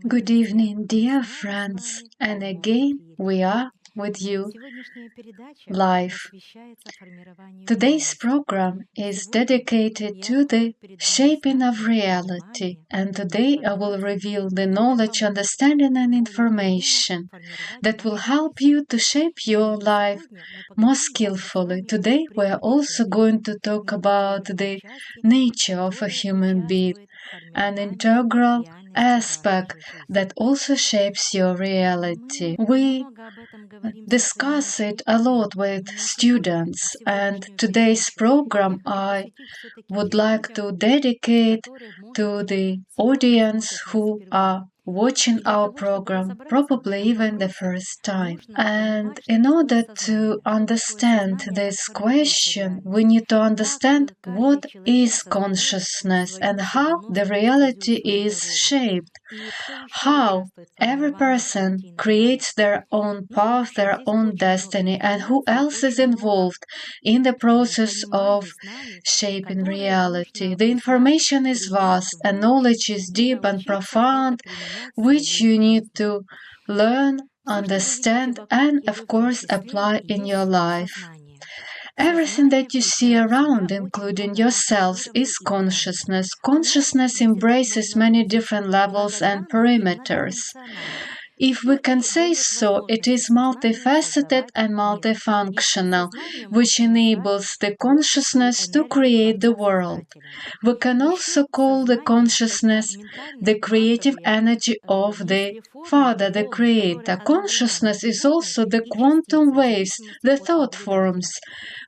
Good evening, dear friends, and again we are with you live. Today's program is dedicated to the shaping of reality, and today I will reveal the knowledge, understanding, and information that will help you to shape your life more skillfully. Today we are also going to talk about the nature of a human being, an integral aspect that also shapes your reality. We discuss it a lot with students, and today's program I would like to dedicate to the audience who are watching our program, probably even the first time. And in order to understand this question, we need to understand what is consciousness and how the reality is shaped, how every person creates their own path, their own destiny, and who else is involved in the process of shaping reality. The information is vast and knowledge is deep and profound, which you need to learn, understand, and of course apply in your life. Everything that you see around, including yourselves, is consciousness. Consciousness embraces many different levels and perimeters. If we can say so, it is multifaceted and multifunctional, which enables the consciousness to create the world. We can also call the consciousness the creative energy of the Father, the Creator. Consciousness is also the quantum waves, the thought forms,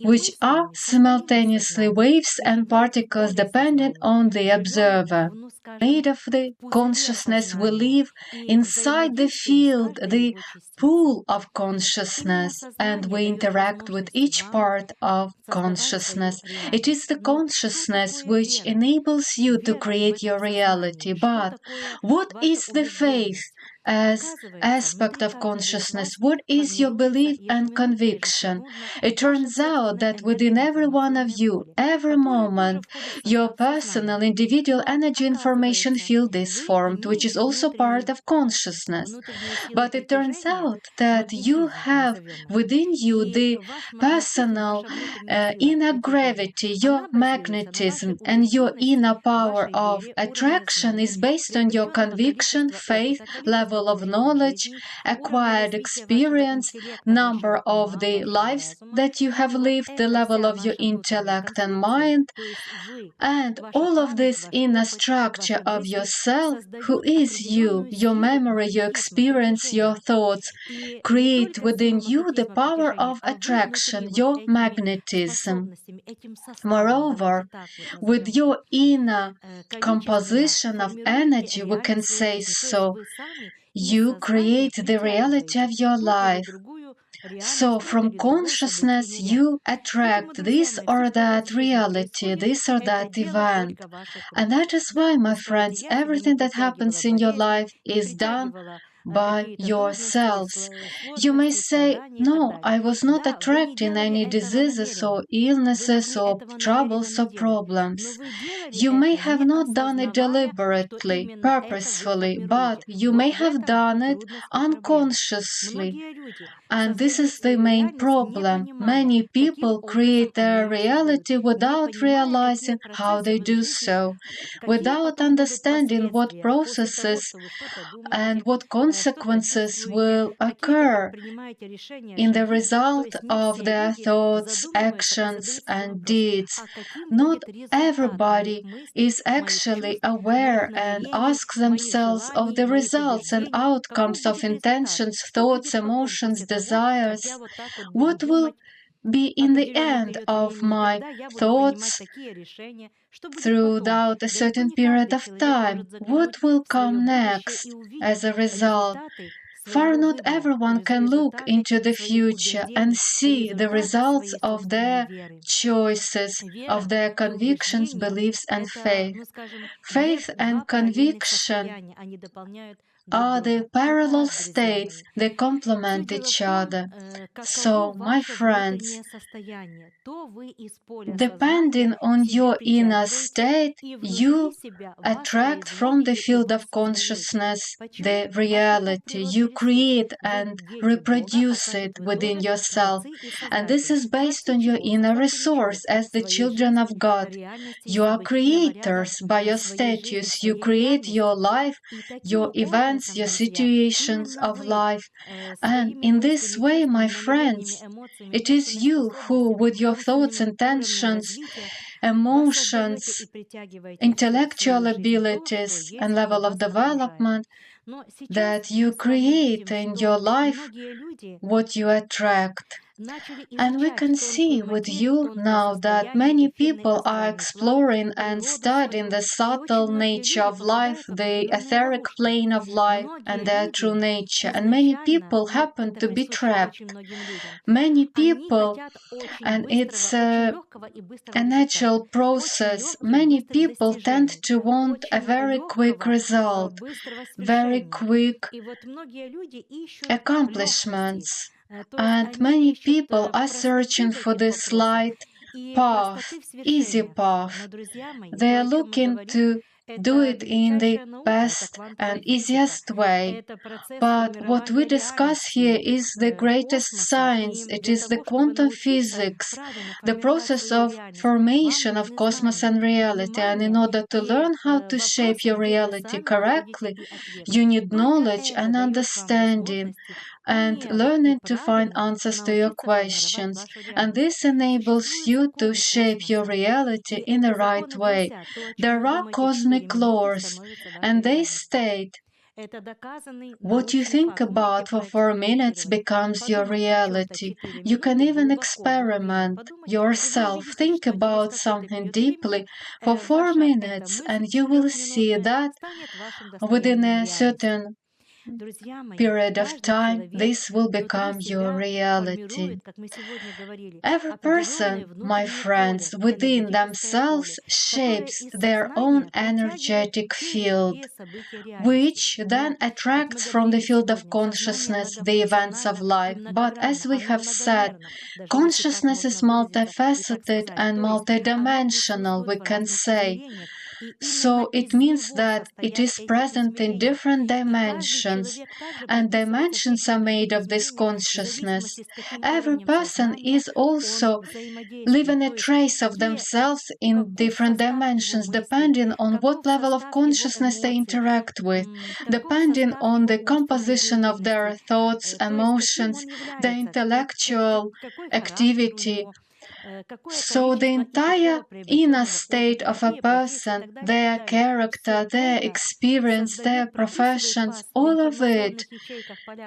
which are simultaneously waves and particles dependent on the observer. Made of the consciousness, we live inside the field, the pool of consciousness, and we interact with each part of consciousness. It is the consciousness which enables you to create your reality. But what is the faith as aspect of consciousness? What is your belief and conviction? It turns out that within every one of you, every moment, your personal, individual energy information field is formed, which is also part of consciousness. But it turns out that you have within you the personal inner gravity, your magnetism, and your inner power of attraction is based on your conviction, faith, level of knowledge, acquired experience, number of the lives that you have lived, the level of your intellect and mind, and all of this inner structure of yourself, who is you, your memory, your experience, your thoughts, create within you the power of attraction, your magnetism. Moreover, with your inner composition of energy, we can say so, you create the reality of your life. So from consciousness you attract this or that reality, this or that event. And that is why, my friends, everything that happens in your life is done by yourselves. You may say, no, I was not attracting any diseases or illnesses or troubles or problems. You may have not done it deliberately, purposefully, but you may have done it unconsciously. And this is the main problem. Many people create their reality without realizing how they do so, without understanding what processes and what consequences will occur in the result of their thoughts, actions, and deeds. Not everybody is actually aware and asks themselves of the results and outcomes of intentions, thoughts, emotions, desires. What will be in the end of my thoughts throughout a certain period of time? What will come next as a result? For not everyone can look into the future and see the results of their choices, of their convictions, beliefs, and faith. Faith and conviction are the parallel states, they complement each other. So, my friends, depending on your inner state, you attract from the field of consciousness the reality. You create and reproduce it within yourself. And this is based on your inner resource as the children of God. You are creators by your status. You create your life, your events, your situations of life. And in this way, my friends, it is you who, with your thoughts, intentions, emotions, intellectual abilities, and level of development, that you create in your life what you attract. And we can see with you now that many people are exploring and studying the subtle nature of life, the etheric plane of life, and their true nature. And many people happen to be trapped. Many people, and it's a natural process, many people tend to want a very quick result, very quick accomplishments. And many people are searching for this light path, easy path. They are looking to do it in the best and easiest way. But what we discuss here is the greatest science. It is the quantum physics, the process of formation of cosmos and reality. And in order to learn how to shape your reality correctly, you need knowledge and understanding and learning to find answers to your questions. And this enables you to shape your reality in the right way. There are cosmic laws, and they state what you think about for 4 minutes becomes your reality. You can even experiment yourself. Think about something deeply for 4 minutes, and you will see that within a certain period of time, this will become your reality. Every person, my friends, within themselves shapes their own energetic field, which then attracts from the field of consciousness the events of life. But as we have said, consciousness is multifaceted and multidimensional, we can say. So it means that it is present in different dimensions, and dimensions are made of this consciousness. Every person is also leaving a trace of themselves in different dimensions, depending on what level of consciousness they interact with, depending on the composition of their thoughts, emotions, their intellectual activity. So the entire inner state of a person, their character, their experience, their professions, all of it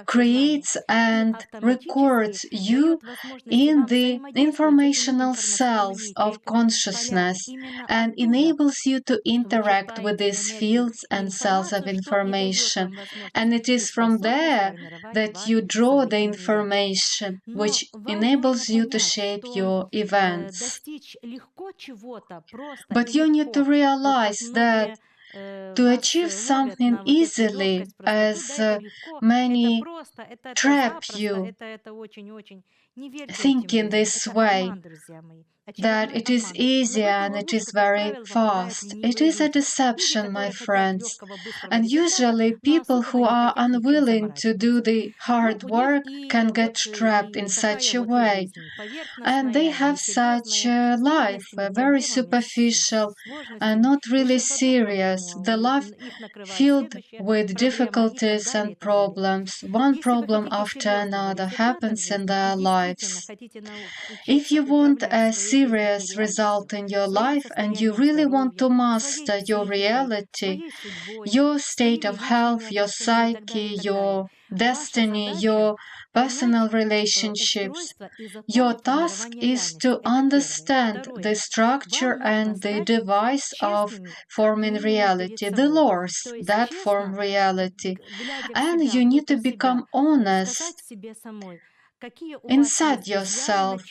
creates and records you in the informational cells of consciousness and enables you to interact with these fields and cells of information. And it is from there that you draw the information which enables you to shape your events. But you need to realize that to achieve something easily, as many trap you thinking this way, that it is easy and it is very fast. It is a deception, my friends. And usually people who are unwilling to do the hard work can get trapped in such a way. And they have such a life, very superficial and not really serious. The life filled with difficulties and problems. One problem after another happens in their lives. If you want a serious result in your life and you really want to master your reality, your state of health, your psyche, your destiny, your personal relationships, your task is to understand the structure and the device of forming reality, the laws that form reality. And you need to become honest inside yourself,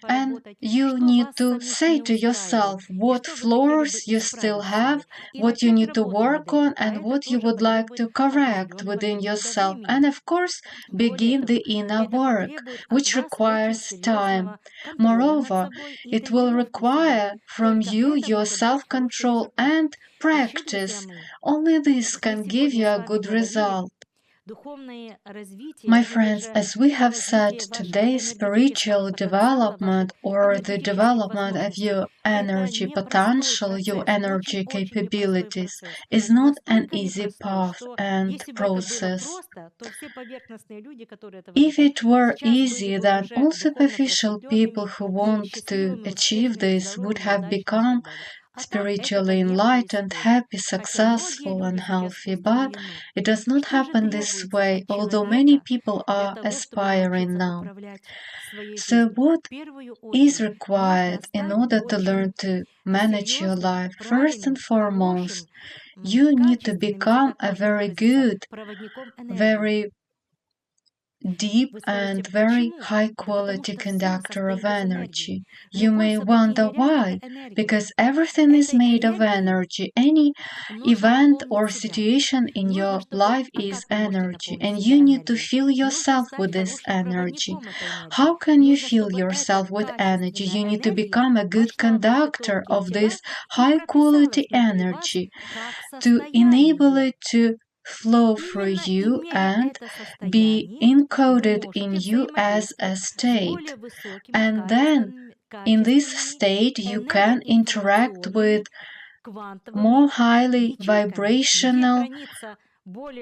and you need to say to yourself what flaws you still have, what you need to work on, and what you would like to correct within yourself. And of course, begin the inner work, which requires time. Moreover, it will require from you your self-control and practice. Only this can give you a good result. My friends, as we have said today, spiritual development or the development of your energy potential, your energy capabilities, is not an easy path and process. If it were easy, then all superficial people who want to achieve this would have become spiritually enlightened, happy, successful, and healthy. But it does not happen this way, although many people are aspiring now. So what is required in order to learn to manage your life? First and foremost, you need to become a very good, very deep and very high quality conductor of energy. You may wonder why, because everything is made of energy. Any event or situation in your life is energy, and you need to fill yourself with this energy. How can you fill yourself with energy? You need to become a good conductor of this high quality energy to enable it to flow through you and be encoded in you as a state. And then in this state you can interact with more highly vibrational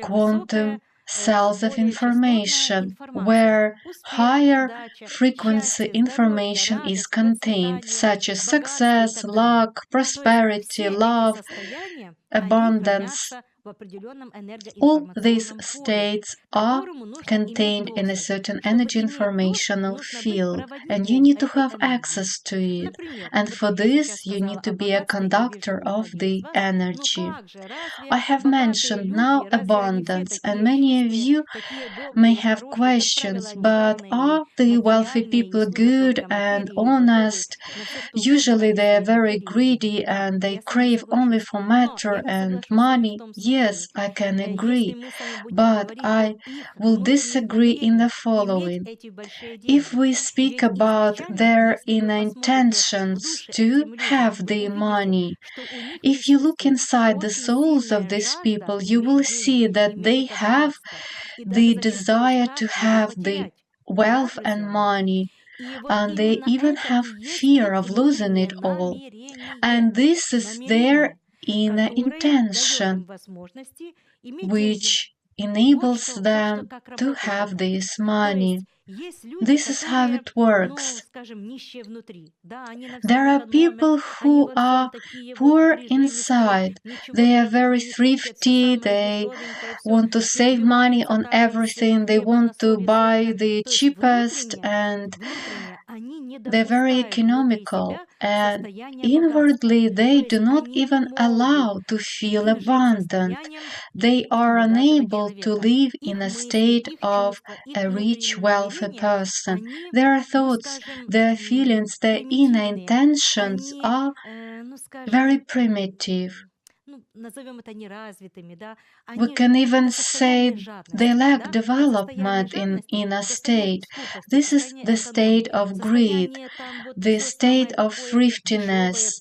quantum cells of information, where higher frequency information is contained, such as success, luck, prosperity, love, abundance. All these states are contained in a certain energy informational field, and you need to have access to it. And for this, you need to be a conductor of the energy. I have mentioned now abundance, and many of you may have questions, but are the wealthy people good and honest? Usually they are very greedy and they crave only for matter and money. Yes, I can agree, but I will disagree in the following. If we speak about their inner intentions to have the money, if you look inside the souls of these people, you will see that they have the desire to have the wealth and money, and they even have fear of losing it all. And this is their inner intention, which enables them to have this money. This is how it works. There are people who are poor inside. They are very thrifty. They want to save money on everything. They want to buy the cheapest, and they're very economical. And inwardly, they do not even allow to feel abundant. They are unable to live in a state of a rich, wealthy person. Their thoughts, their feelings, their inner intentions are very primitive. We can even say they lack development in inner state. This is the state of greed, the state of thriftiness,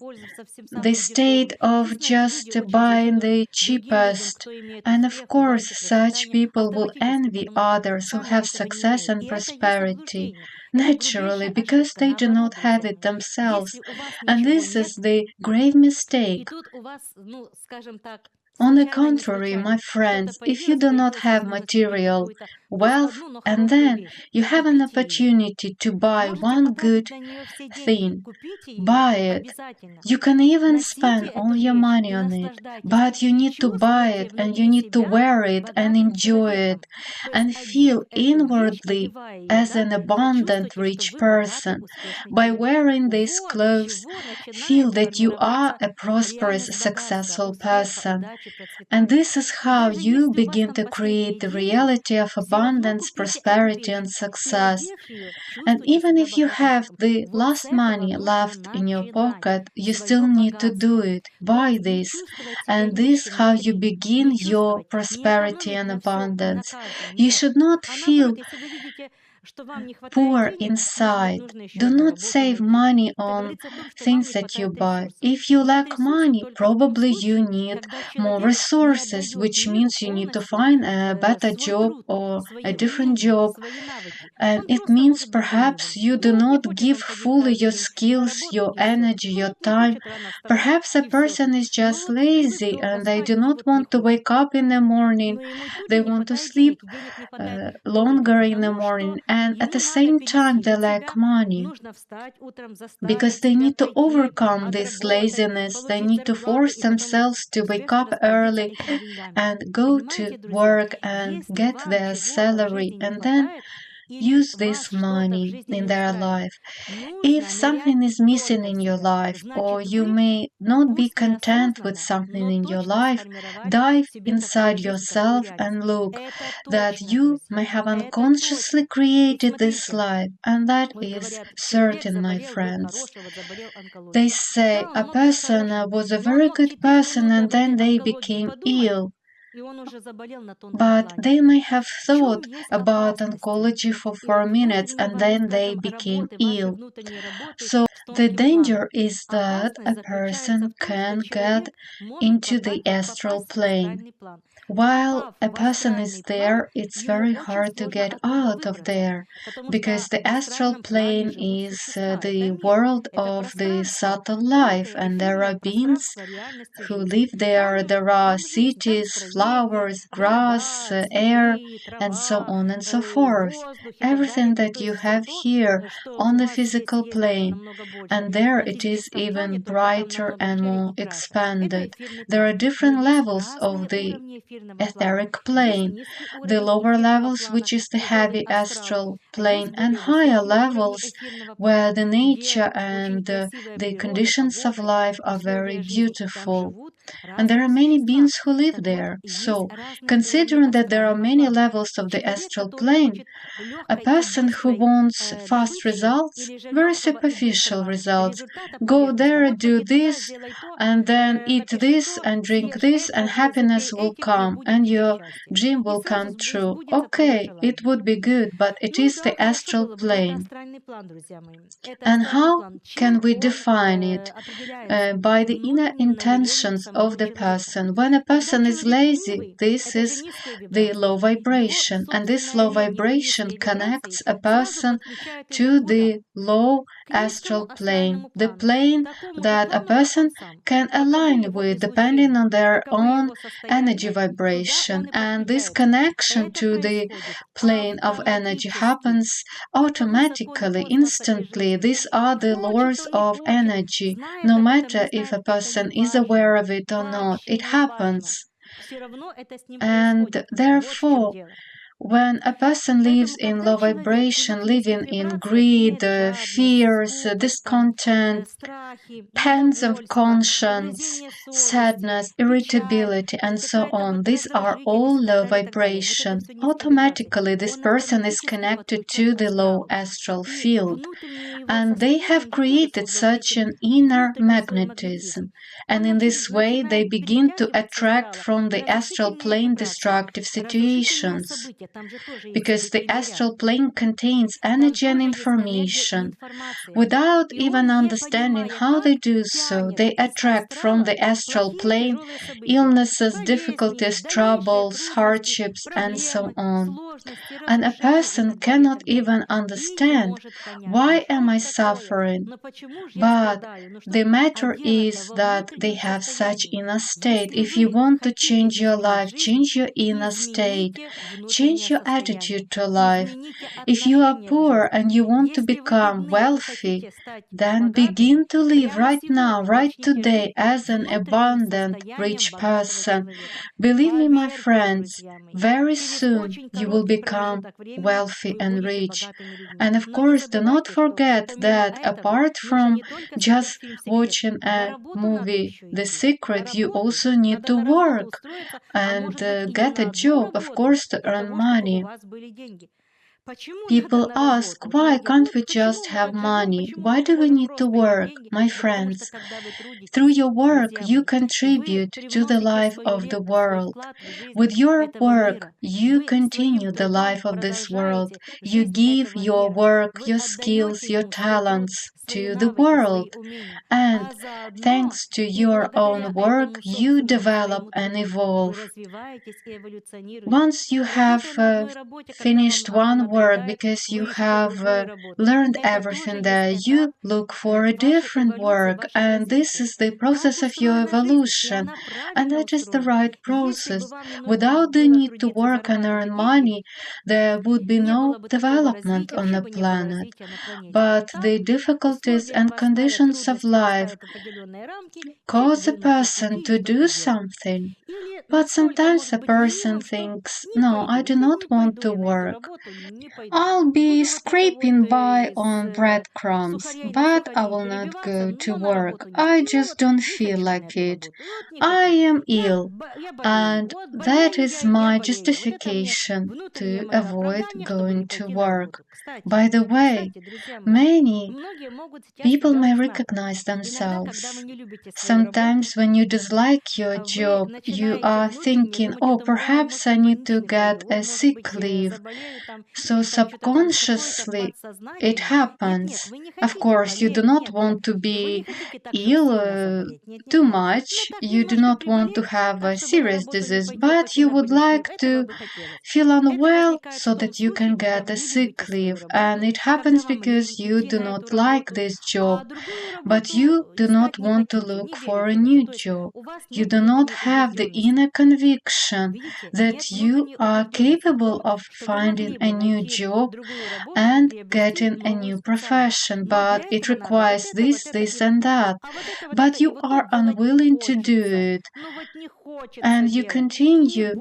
the state of just buying the cheapest. And of course, such people will envy others who have success and prosperity, naturally, because they do not have it themselves. And this is the grave mistake. On the contrary, my friends, if you do not have material wealth, and then you have an opportunity to buy one good thing, buy it. You can even spend all your money on it, but you need to buy it and you need to wear it and enjoy it and feel inwardly as an abundant rich person. By wearing these clothes, feel that you are a prosperous, successful person. And this is how you begin to create the reality of abundance, prosperity, and success. And even if you have the last money left in your pocket, you still need to do it. Buy this. And this is how you begin your prosperity and abundance. You should not feel poor inside. Do not save money on things that you buy. If you lack money, probably you need more resources, which means you need to find a better job or a different job. And it means perhaps you do not give fully your skills, your energy, your time. Perhaps a person is just lazy and they do not want to wake up in the morning. They want to sleep longer in the morning, and at the same time they lack money because they need to overcome this laziness. They need to force themselves to wake up early and go to work and get their salary and then use this money in their life. If something is missing in your life, or you may not be content with something in your life, dive inside yourself and look that you may have unconsciously created this life, and that is certain, my friends. They say a person was a very good person and then they became ill. But they may have thought about oncology for 4 minutes and then they became ill. So the danger is that a person can get into the astral plane. While a person is there, it's very hard to get out of there because the astral plane is the world of the subtle life, and there are beings who live there. There are cities, flowers, grass, air, and so on and so forth. Everything that you have here on the physical plane, and there it is even brighter and more expanded. There are different levels of the etheric plane, the lower levels, which is the heavy astral plane, and higher levels where the nature and the conditions of life are very beautiful. And there are many beings who live there. So, considering that there are many levels of the astral plane, a person who wants fast results, very superficial results, go there, do this, and then eat this and drink this, and happiness will come, and your dream will come true. Okay, it would be good, but it is the astral plane. And how can we define it? By the inner intentions of the person. When a person is lazy, this is the low vibration, and this low vibration connects a person to the low astral plane, the plane that a person can align with depending on their own energy vibration. And this connection to the plane of energy happens automatically, instantly. These are the laws of energy. No matter if a person is aware of it or not, it happens. And therefore, when a person lives in low vibration, living in greed, fears, discontent, pangs of conscience, sadness, irritability, and so on, these are all low vibration. Automatically, this person is connected to the low astral field, and they have created such an inner magnetism. And in this way, they begin to attract from the astral plane destructive situations, because the astral plane contains energy and information. Without even understanding how they do so, they attract from the astral plane illnesses, difficulties, troubles, hardships, and so on. And a person cannot even understand, why am I suffering? But the matter is that they have such inner state. If you want to change your life, change your inner state, change change your attitude to life. If you are poor and you want to become wealthy, then begin to live right now, right today, as an abundant, rich person. Believe me, my friends, very soon you will become wealthy and rich. And of course, do not forget that apart from just watching a movie, The Secret, you also need to work and get a job, of course, to earn money. People ask, why can't we just have money? Why do we need to work? My friends, through your work, you contribute to the life of the world. With your work, you continue the life of this world. You give your work, your skills, your talents to the world. And thanks to your own work, you develop and evolve. Once you have finished one work because you have learned everything there, you look for a different work, and this is the process of your evolution, and that is the right process. Without the need to work and earn money, there would be no development on the planet. But the difficulties and conditions of life cause a person to do something. But sometimes a person thinks, no, I do not want to work. I'll be scraping by on breadcrumbs, but I will not go to work. I just don't feel like it. I am ill, and that is my justification to avoid going to work. By the way, many people may recognize themselves. Sometimes when you dislike your job, you are thinking, oh, perhaps I need to get a sick leave. So subconsciously it happens. Of course, you do not want to be ill too much. You do not want to have a serious disease, but you would like to feel unwell so that you can get a sick leave. And it happens because you do not like this job, but you do not want to look for a new job. You do not have the inner conviction that you are capable of finding a new job and getting a new profession, but it requires this, this, and that. But you are unwilling to do it, and you continue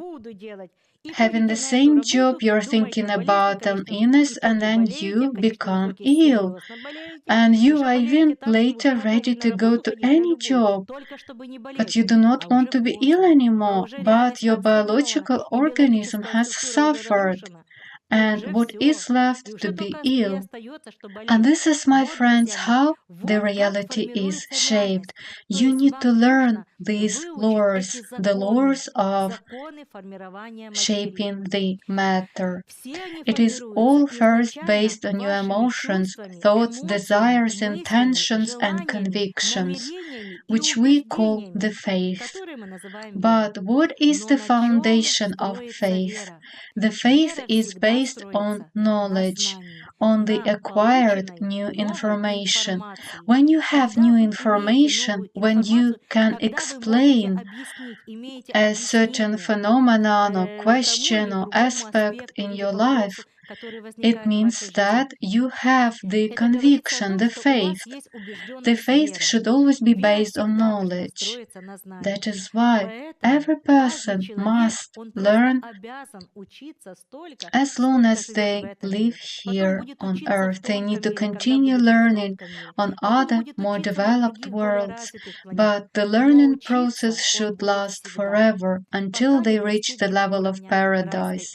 having the same job, you're thinking about an illness, and then you become ill. And you are even later ready to go to any job, but you do not want to be ill anymore, but your biological organism has suffered, and what is left to be ill. And this is, my friends, how the reality is shaped. You need to learn these laws, the laws of shaping the matter. It is all first based on your emotions, thoughts, desires, intentions, and convictions, which we call the faith. But what is the foundation of faith? The faith is based on knowledge, on the acquired new information. When you have new information, when you can explain a certain phenomenon or question or aspect in your life, it means that you have the conviction, the faith. The faith should always be based on knowledge. That is why every person must learn as long as they live here on earth. They need to continue learning on other, more developed worlds, but the learning process should last forever until they reach the level of paradise.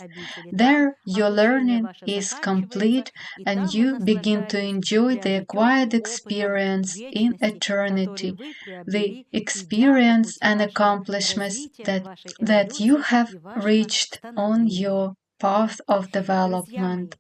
There, your learning is complete and you begin to enjoy the acquired experience in eternity, the experience and accomplishments that you have reached on your path of development.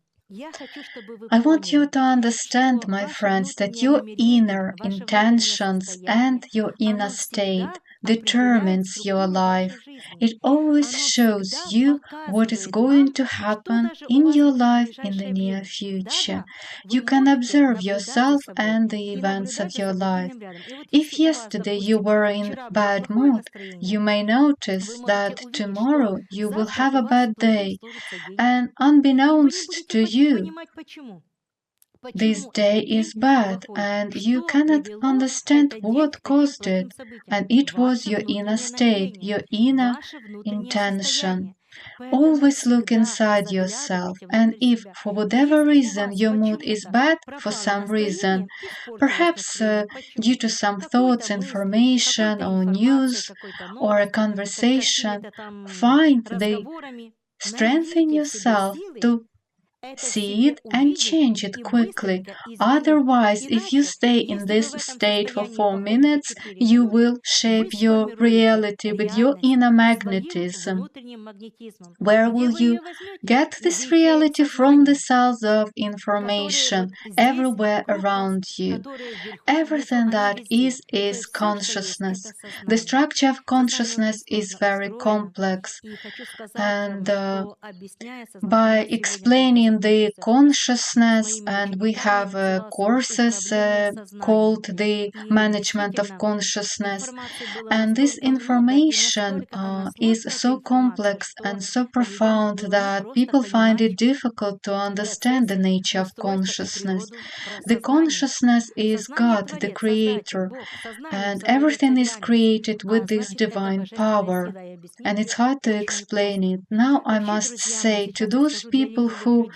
I want you to understand, my friends, that your inner intentions and your inner state determines your life. It always shows you what is going to happen in your life in the near future. You can observe yourself and the events of your life. If yesterday you were in bad mood, you may notice that tomorrow you will have a bad day, and unbeknownst to you, this day is bad, and you cannot understand what caused it, and it was your inner state, your inner intention. Always look inside yourself, and if for whatever reason your mood is bad, for some reason, perhaps due to some thoughts, information, or news, or a conversation, find the strength in yourself to see it and change it quickly. Otherwise, if you stay in this state for 4 minutes, you will shape your reality with your inner magnetism. Where will you get this reality from? The cells of information everywhere around you. Everything that is consciousness. The structure of consciousness is very complex, and by explaining the consciousness, and we have courses called the management of consciousness, and this information is so complex and so profound that people find it difficult to understand the nature of consciousness. The consciousness is God, the creator, and everything is created with this divine power, and it's hard to explain it. Now I must say to those people who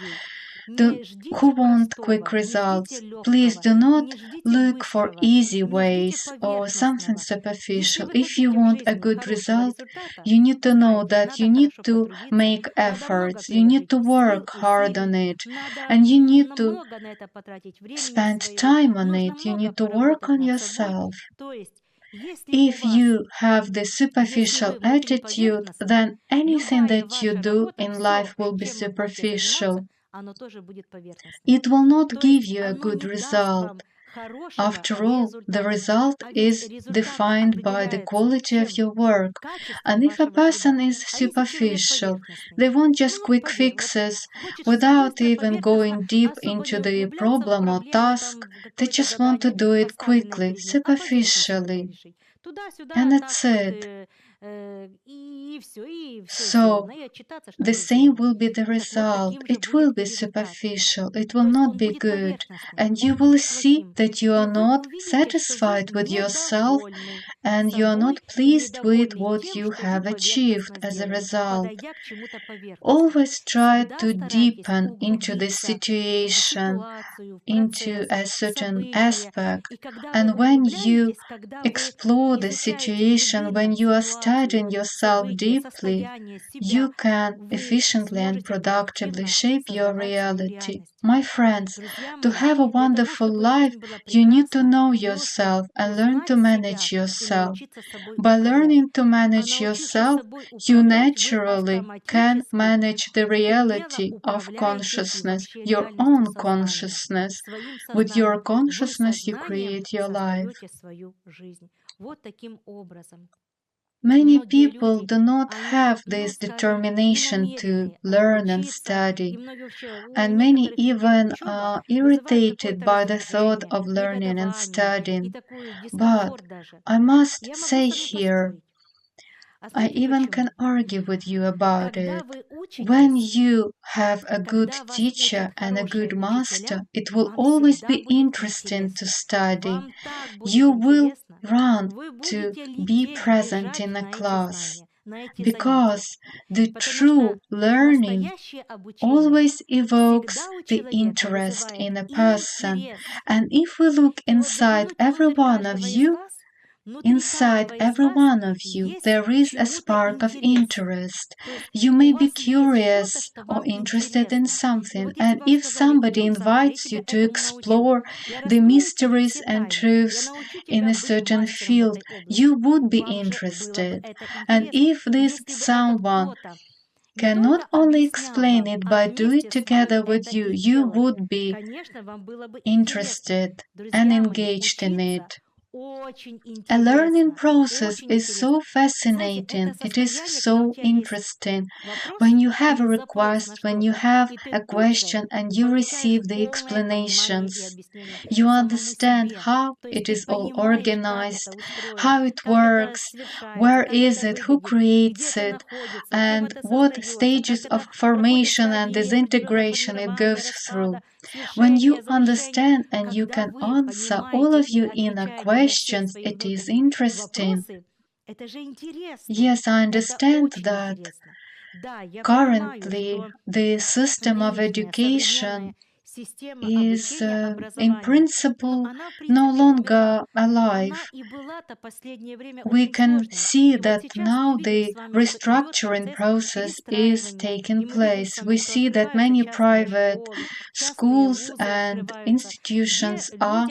want quick results, please do not look for easy ways or something superficial. If you want a good result, you need to know that you need to make efforts, you need to work hard on it, and you need to spend time on it, you need to work on yourself. If you have the superficial attitude, then anything that you do in life will be superficial. It will not give you a good result. After all, the result is defined by the quality of your work. And if a person is superficial, they want just quick fixes without even going deep into the problem or task. They just want to do it quickly, superficially. And that's it. So, the same will be the result. It will be superficial, it will not be good, and you will see that you are not satisfied with yourself and you are not pleased with what you have achieved as a result. Always try to deepen into the situation, into a certain aspect, and when you explore the situation, when you are studying yourself deeply, you can efficiently and productively shape your reality. My friends, to have a wonderful life, you need to know yourself and learn to manage yourself. By learning to manage yourself, you naturally can manage the reality of consciousness, your own consciousness. With your consciousness, you create your life. Many people do not have this determination to learn and study, and many even are irritated by the thought of learning and studying. But I must say here, I even can argue with you about it. When you have a good teacher and a good master, it will always be interesting to study. You will run to be present in a class because the true learning always evokes the interest in a person. And if we look inside every one of you, there is a spark of interest. You may be curious or interested in something, and if somebody invites you to explore the mysteries and truths in a certain field, you would be interested. And if this someone can not only explain it but do it together with you, you would be interested and engaged in it. A learning process is so fascinating, it is so interesting. When you have a request, when you have a question and you receive the explanations, you understand how it is all organized, how it works, where is it, who creates it, and what stages of formation and disintegration it goes through. When you understand and you can answer all of your inner questions, it is interesting. Yes, I understand that currently the system of education is in principle no longer alive. We can see that now the restructuring process is taking place. We see that many private schools and institutions are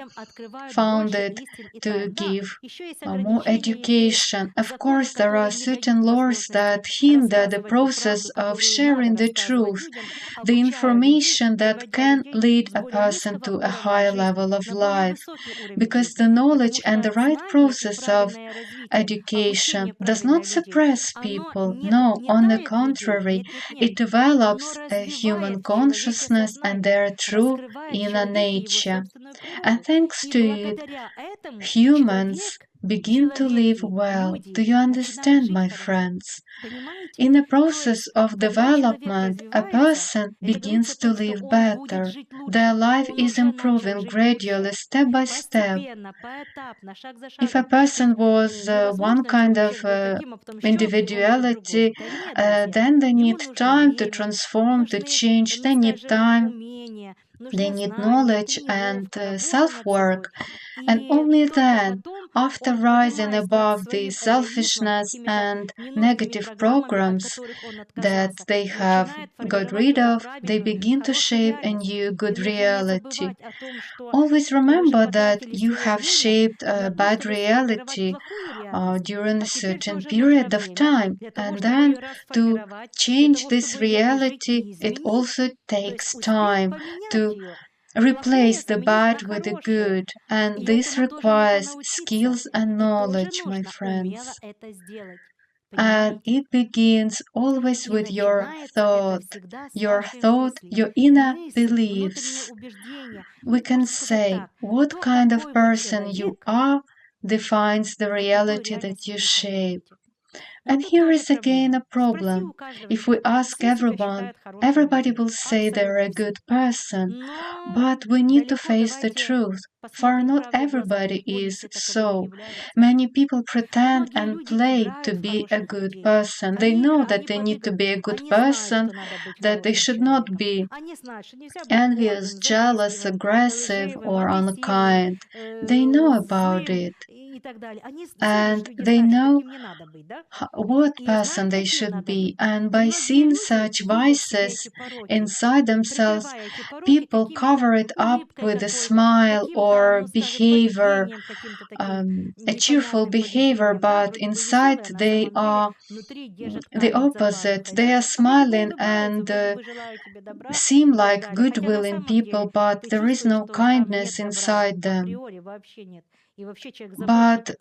founded to give more education. Of course, there are certain laws that hinder the process of sharing the truth, the information that can lead a person to a higher level of life, because the knowledge and the right process of education does not suppress people. No, on the contrary, it develops a human consciousness and their true inner nature. And thanks to it, humans begin to live well. Do you understand, my friends? In the process of development, a person begins to live better. Their life is improving gradually, step by step. If a person was one kind of individuality, then they need time to transform, to change. They need time, they need knowledge and self-work. And only then, after rising above the selfishness and negative programs that they have got rid of, they begin to shape a new good reality. Always remember that you have shaped a bad reality during a certain period of time, and then to change this reality, it also takes time to replace the bad with the good, and this requires skills and knowledge, my friends. And it begins always with your inner beliefs. We can say what kind of person you are defines the reality that you shape. And here is again a problem. If we ask everyone, everybody will say they're a good person, but we need to face the truth, for not everybody is so. Many people pretend and play to be a good person. They know that they need to be a good person, that they should not be envious, jealous, aggressive, or unkind. They know about it, and they know what person they should be, and by seeing such vices inside themselves, people cover it up with a smile or behavior, a cheerful behavior, but inside they are the opposite. They are smiling and seem like good-willing people, but there is no kindness inside them. But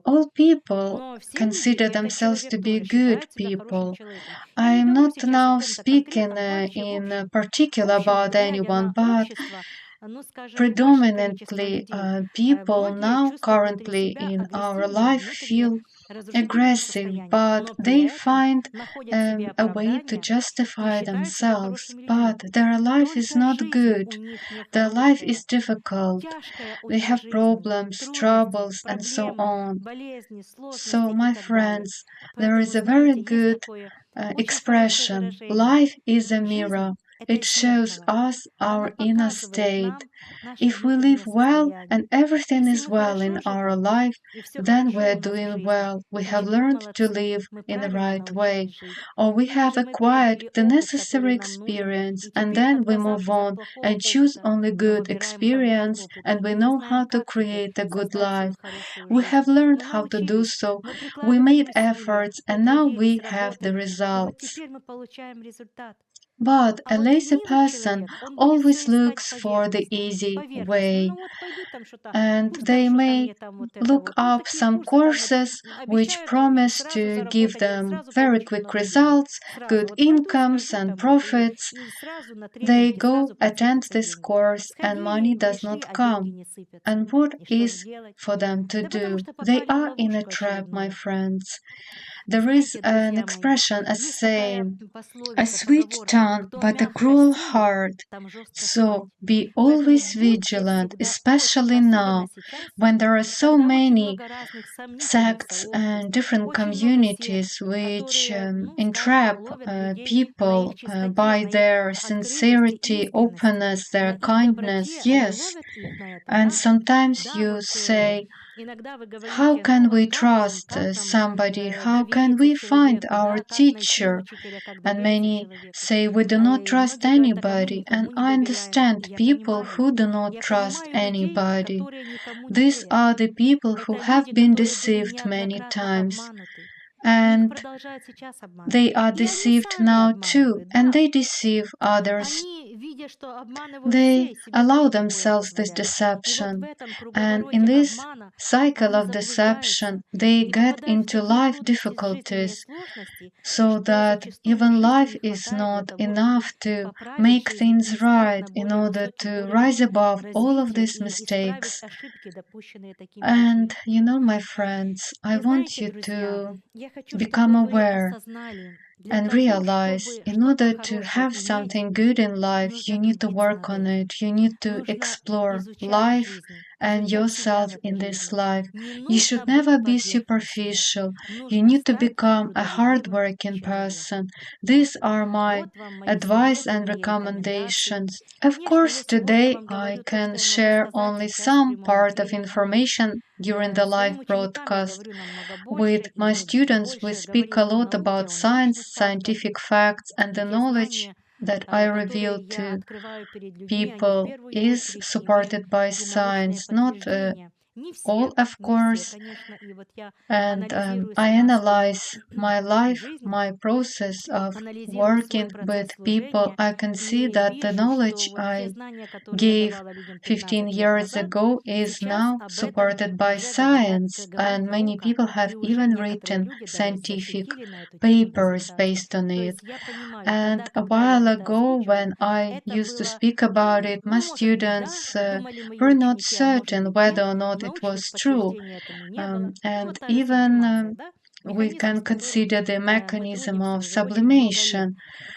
all people consider themselves to be good people. I am not now speaking in particular about anyone, but predominantly people now currently in our life feel aggressive, but they find a way to justify themselves. But their life is not good. Their life is difficult. They have problems, troubles, and so on. So, my friends, there is a very good expression. Life is a mirror. It shows us our inner state. If we live well and everything is well in our life, then we're doing well. We have learned to live in the right way, or we have acquired the necessary experience, and then we move on and choose only good experience, and we know how to create a good life. We have learned how to do so. We made efforts, and now we have the results. But А a вот lazy ленивый person человек, он будет always все искать looks for the easy поверхностно. way, Ну вот пойду там что-то, and ну they что-то may мне там вот это look вот. Ну up такие some курсы там вот courses which обещают promise сразу to give заработать, them сразу very получить quick много денег. results, Сразу. good Вот пойду, incomes скажу and там вот profits. и сразу на They тренировке go сразу attend посыпятся this деньги. course and Сходили, money does пришли, not а деньги come. не сыпятся. And what И что же is делать? for them to Да потому do? что They попали в are in a ловушку trap, my очередную. friends. There is Знаете, an друзья мои, expression, a есть такая saying, a пословица, sweet поговорка: tongue, кто but a мягко cruel стелет, heart. там жестко спать. So be Поэтому always будьте vigilant, всегда очень, especially особенно now, сейчас, when there are so когда очень many много разных сомнительных sects сообществ, and different очень много communities сект, which которые, ну, скажем, entrap ловят людей на people их чистоте, by на их their открытости, sincerity, искренности, openness, на their их kindness. доброте. Они Yes, ловят их на этом, and да? sometimes Да, you вот say, иногда вы how говорите, ну can вот we как trust нам somebody? How can довериться we find человеку, our да, как найти teacher? учителя, как And довериться many человеку. say we do not И trust многие говорят, так а мы anybody. And никому не I доверяем. И understand я people понимаю их. who do not Я trust понимаю людей, anybody. которые никому не These верят. are the people who Это have люди, been которые были deceived many неоднократно times. обмануты. И их And продолжают сейчас обманывать. they are И они deceived сами now too, обманывают, and да. they deceive others. Они, видя, что обманывают They все, и себе allow тоже такое themselves this позволяют. И вот в deception, этом and in круговороте this обмана cycle они of заблуждаются deception, they и get попадают в into такие life трудности, жизненные difficulties, сложности, so что that зачастую even жизни life не is хватает для not того, чтобы enough to поправить make жизнь и things встать right на in более order высокий to уровень rise above all of развития these и исправить mistakes. ошибки, допущенные такими And людьми. you know, my friends, I И want знаете, you друзья, to я хочу, become чтобы вы aware осознали, для and того, realize чтобы in что-то order to хорошее have иметь, something good in life, you нужно need to трудиться work над on этим. it. You need to Нужно explore изучать life жизнь, and изучать себя yourself в этой in this жизни. life. Не You should нужно быть never be поверхностным. superficial. You Нужно need to стать become a трудолюбивым hardworking человеком. person. Вот. These are my Вот вам мои advice советы, and мои рекомендации. recommendations. Of Конечно, course, я сегодня today вам I говорю то, can что я могу share сказать only сейчас в some прямом part of эфире. information during the live Своим ученикам я broadcast. говорю намного больше, With и my мы students, we больше speak говорим a о lot науке, about о science, научных фактах. scientific facts, and И the те knowledge знания, that I которые reveal я to открываю перед людьми, они в people первую is очередь имеют supported by и научное science, not подтверждение. all, of Не все, course. конечно. И вот я And анализирую I сама свою analyze my life, жизнь, my process of анализирую свой working процесс with people. служения I can see и that the вижу, что knowledge вот те I знания, которые я gave давала людям 15 15 лет years назад, ago is сейчас now об этом supported by уже говорят, science, говорит and many наука, people have и уже even некоторые written люди даже scientific защитили на эту тему papers диссертации. based on То it. есть я понимаю, тогда, And a когда я while это ago, озвучивала, when I это used to было, speak about it, my ну, может быть, да, students думали мои were not ученики, а может certain быть, whether нет, or not it научных was true. подтверждений этому не было. Ну, And вот та же even сублимация, да, we механизм, can с которым consider the мы mechanism трудимся of уже очень много лет. sublimation.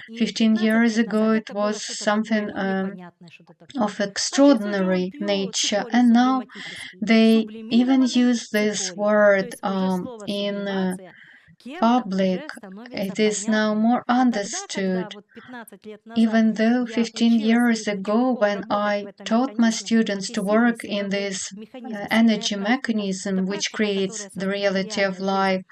И 15 15 years лет ago, назад it это было was что-то такое, something ну, непонятное что-то такое. of А сейчас уже вот extraordinary ее nature, цикорий and now сублиматический, they even сублимированный use this цикорий. То word есть уже слово in сублимация кем-то public. уже становится It is now понятным. more А тогда, когда understood. вот 15 лет назад Even though я 15 учила years своих ago, учеников when работать в I этом taught my механизме, вот students те to сильный work in силовой this механизм, сильная energy практика, та mechanism which практика, creates которая the создает reality of реальную жизнь, life,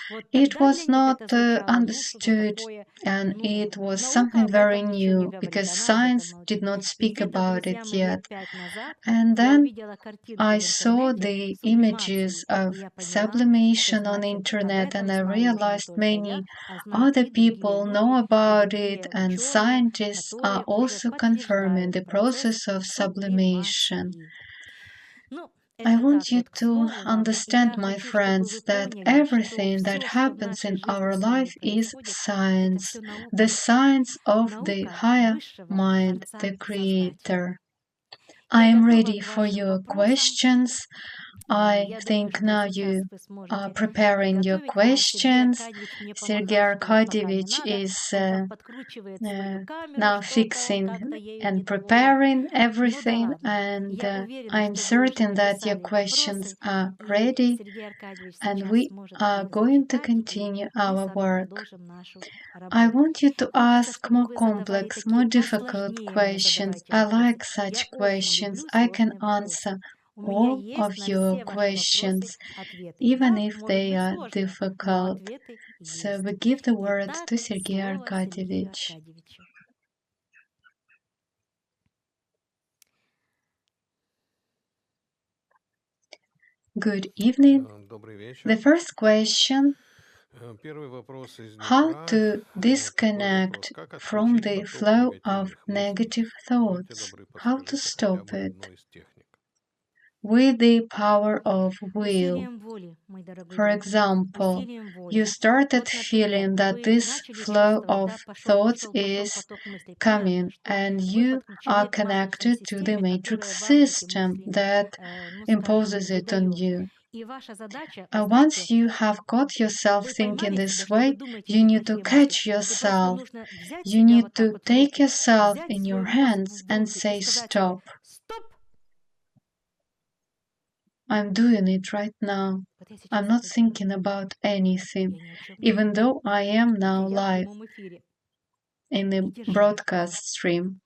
вот it тогда для was них not это звучало, ну, что-то understood, такое, and it ну, was наука something об very этом ничего не new говорит, because она об этом science did молчит. not И speak где-то, about it друзья мои, yet. лет 5 назад And я then увидела картинку I в saw интернете the images сублимации, of и я поняла, что sublimation on the значит об internet, and этом I знаю уже не realized только я, many а знают other и другие people know люди, и about it, другие and ученые, scientists are которые уже also confirming подтверждают the процесс process of sublimation. сублимации. Ну, I это want так you вот, к to слову вам. understand, Я my хочу, чтобы вы friends, that поняли, что everything that все, что в happens нашей in жизни our с нами life is происходит, это science, все the наука. science of the Наука higher высшего mind, Творца the Создателя. Creator. I Я am готова ready к for вашим your вопросам. questions. И I я думаю, think что now сейчас you вы are сможете preparing your подготовить. А Сергей questions. Аркадьевич мне Sergei помогал, что вот пока не Arkadyevich надо. is Он там подкручивает свою камеру, now что-то он fixing как-то ею and недоволен. preparing Ну да everything, ладно. and Я уверена, I'm что вы уже certain that your написали questions вопросы, are и ready, Сергей Аркадьевич and сейчас we сможет are их going to зачитать, и continue мы с our вами work. продолжим нашу I работу. want you to Хочется, ask чтобы more вы задавали complex, more такие difficult посложнее мне questions. задавайте I вопросы. like Я such очень questions. люблю I can сложные вопросы. answer У меня all есть of на your все ваши вопросы questions, ответы. even Да, if может they быть are сложные, но difficult. ответы So we есть. give the word to Итак, Sergei слово Сергею Arkadyevich. Аркадьевичу. Good evening. Добрый The вечер. first question How to disconnect from the flow of negative thoughts? How to stop it? With the power of will. For example, you started feeling that this flow of thoughts is coming and you are connected to the matrix system that imposes it on you. Once you have caught yourself thinking this way, you need to catch yourself. You need to take yourself in your hands and say, stop. I'm doing it right now. I'm not thinking about anything, even though I am now live in the broadcast stream.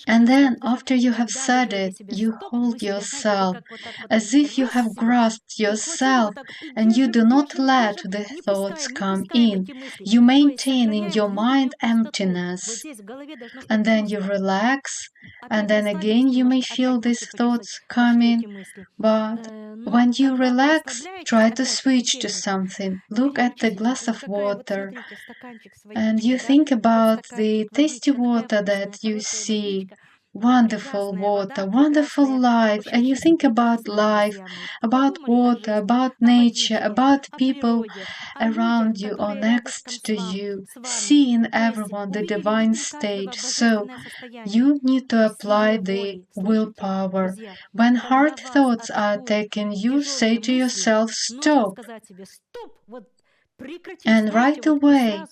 And then, after you have said it, you hold yourself as if you have grasped yourself and you do not let the thoughts come in. You maintain in your mind emptiness. And then you relax, and then again you may feel these thoughts coming. But when you relax, try to switch to something. Look at the glass of water and you think about the tasty water that you see, wonderful water, wonderful life, and you think about life, about water, about nature, about people around you or next to you, seeing everyone the divine state. So you need to apply the willpower. When hard thoughts are taken, you say to yourself, stop. And right away,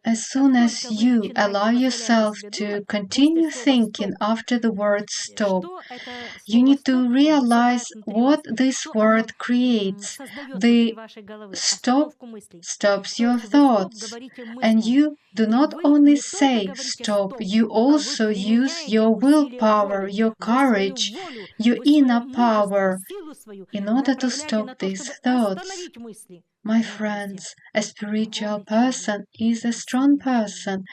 as soon as you allow yourself to continue thinking after the word stop, you need to realize what this word creates. The stop stops your thoughts. And you do not only say stop, you also use your willpower, your courage, your inner power in order to stop these thoughts. My friends, a spiritual person is a strong person.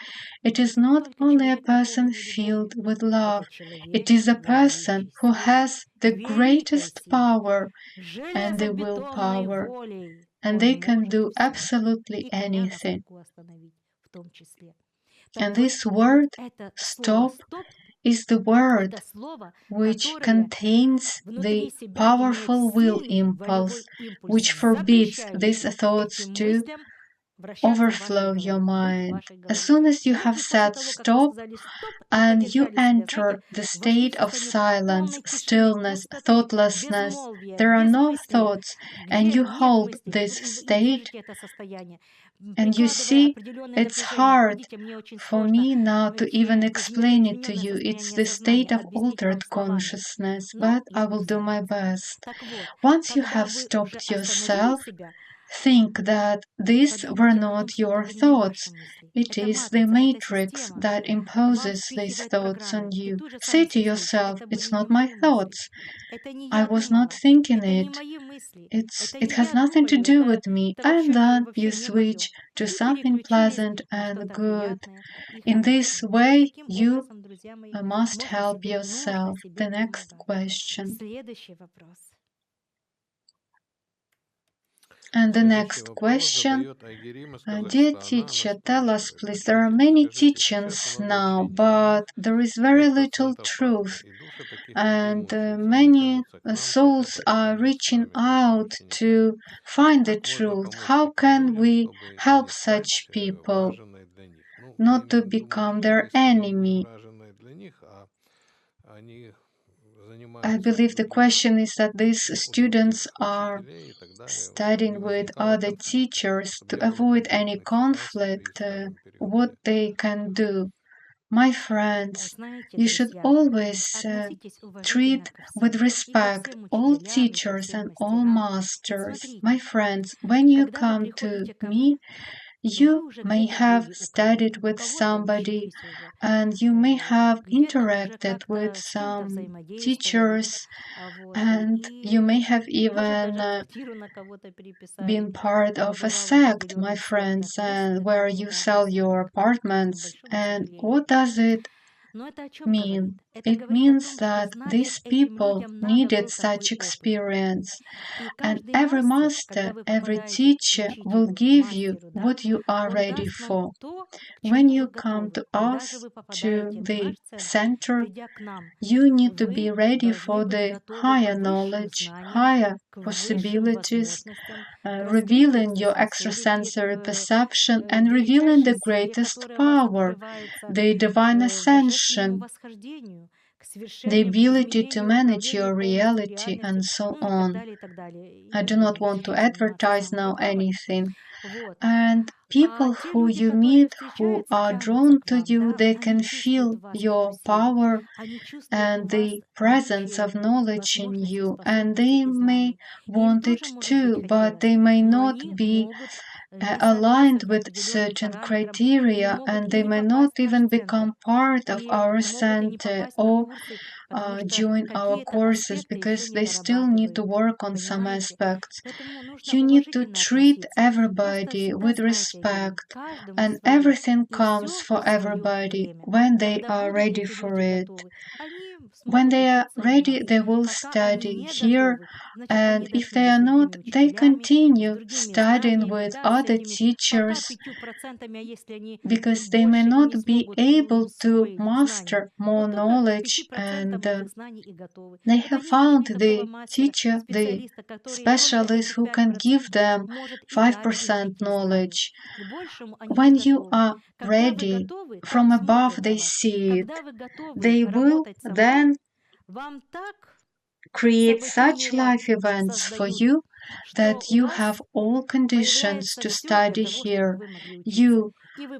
It is not only a person filled with love, it is a person who has the greatest power and the willpower, and they can do absolutely anything. And this word, stop, is the word which contains the powerful will impulse, which forbids these thoughts to overflow your mind. As soon as you have said stop and you enter the state of silence, stillness, thoughtlessness, there are no thoughts, and you hold this state, and you see, it's hard for me now to even explain it to you. It's the state of altered consciousness, but I will do my best. Once you have stopped yourself, think that these were not your thoughts. It is the matrix that imposes these thoughts on you. Say to yourself, it's not my thoughts. I was not thinking it. It has nothing to do with me. And then you switch to something pleasant and good. In this way, you must help yourself. The next question. And the next question, dear teacher, tell us please, there are many teachings now, but there is very little truth, and many souls are reaching out to find the truth. How can we help such people not to become their enemy? I believe the question is that these students are studying with other teachers to avoid any conflict, what they can do. My friends, you should always treat with respect all teachers and all masters. My friends, when you come to me, you may have studied with somebody and you may have interacted with some teachers and you may have even been part of a sect, my friends, and where you sell your apartments. And what does it mean? It means that these people needed such experience, and every master, every teacher will give you what you are ready for. When you come to us, to the center, you need to be ready for the higher knowledge, higher possibilities, revealing your extrasensory perception and revealing the greatest power, the divine ascension, the ability to manage your reality, and so on. I do not want to advertise now anything. And people who you meet who are drawn to you, they can feel your power and the presence of knowledge in you, and they may want it too, but they may not be aligned with certain criteria, and they may not even become part of our center or join our courses because they still need to work on some aspects. You need to treat everybody with respect, and everything comes for everybody when they are ready for it. When they are ready, they will study here, and if they are not, they continue studying with other teachers because they may not be able to master more knowledge, and they have found the teacher, the specialist who can give them 5% knowledge. When you are ready, from above they see it. They will then create such life events for you that you have all conditions to study here. You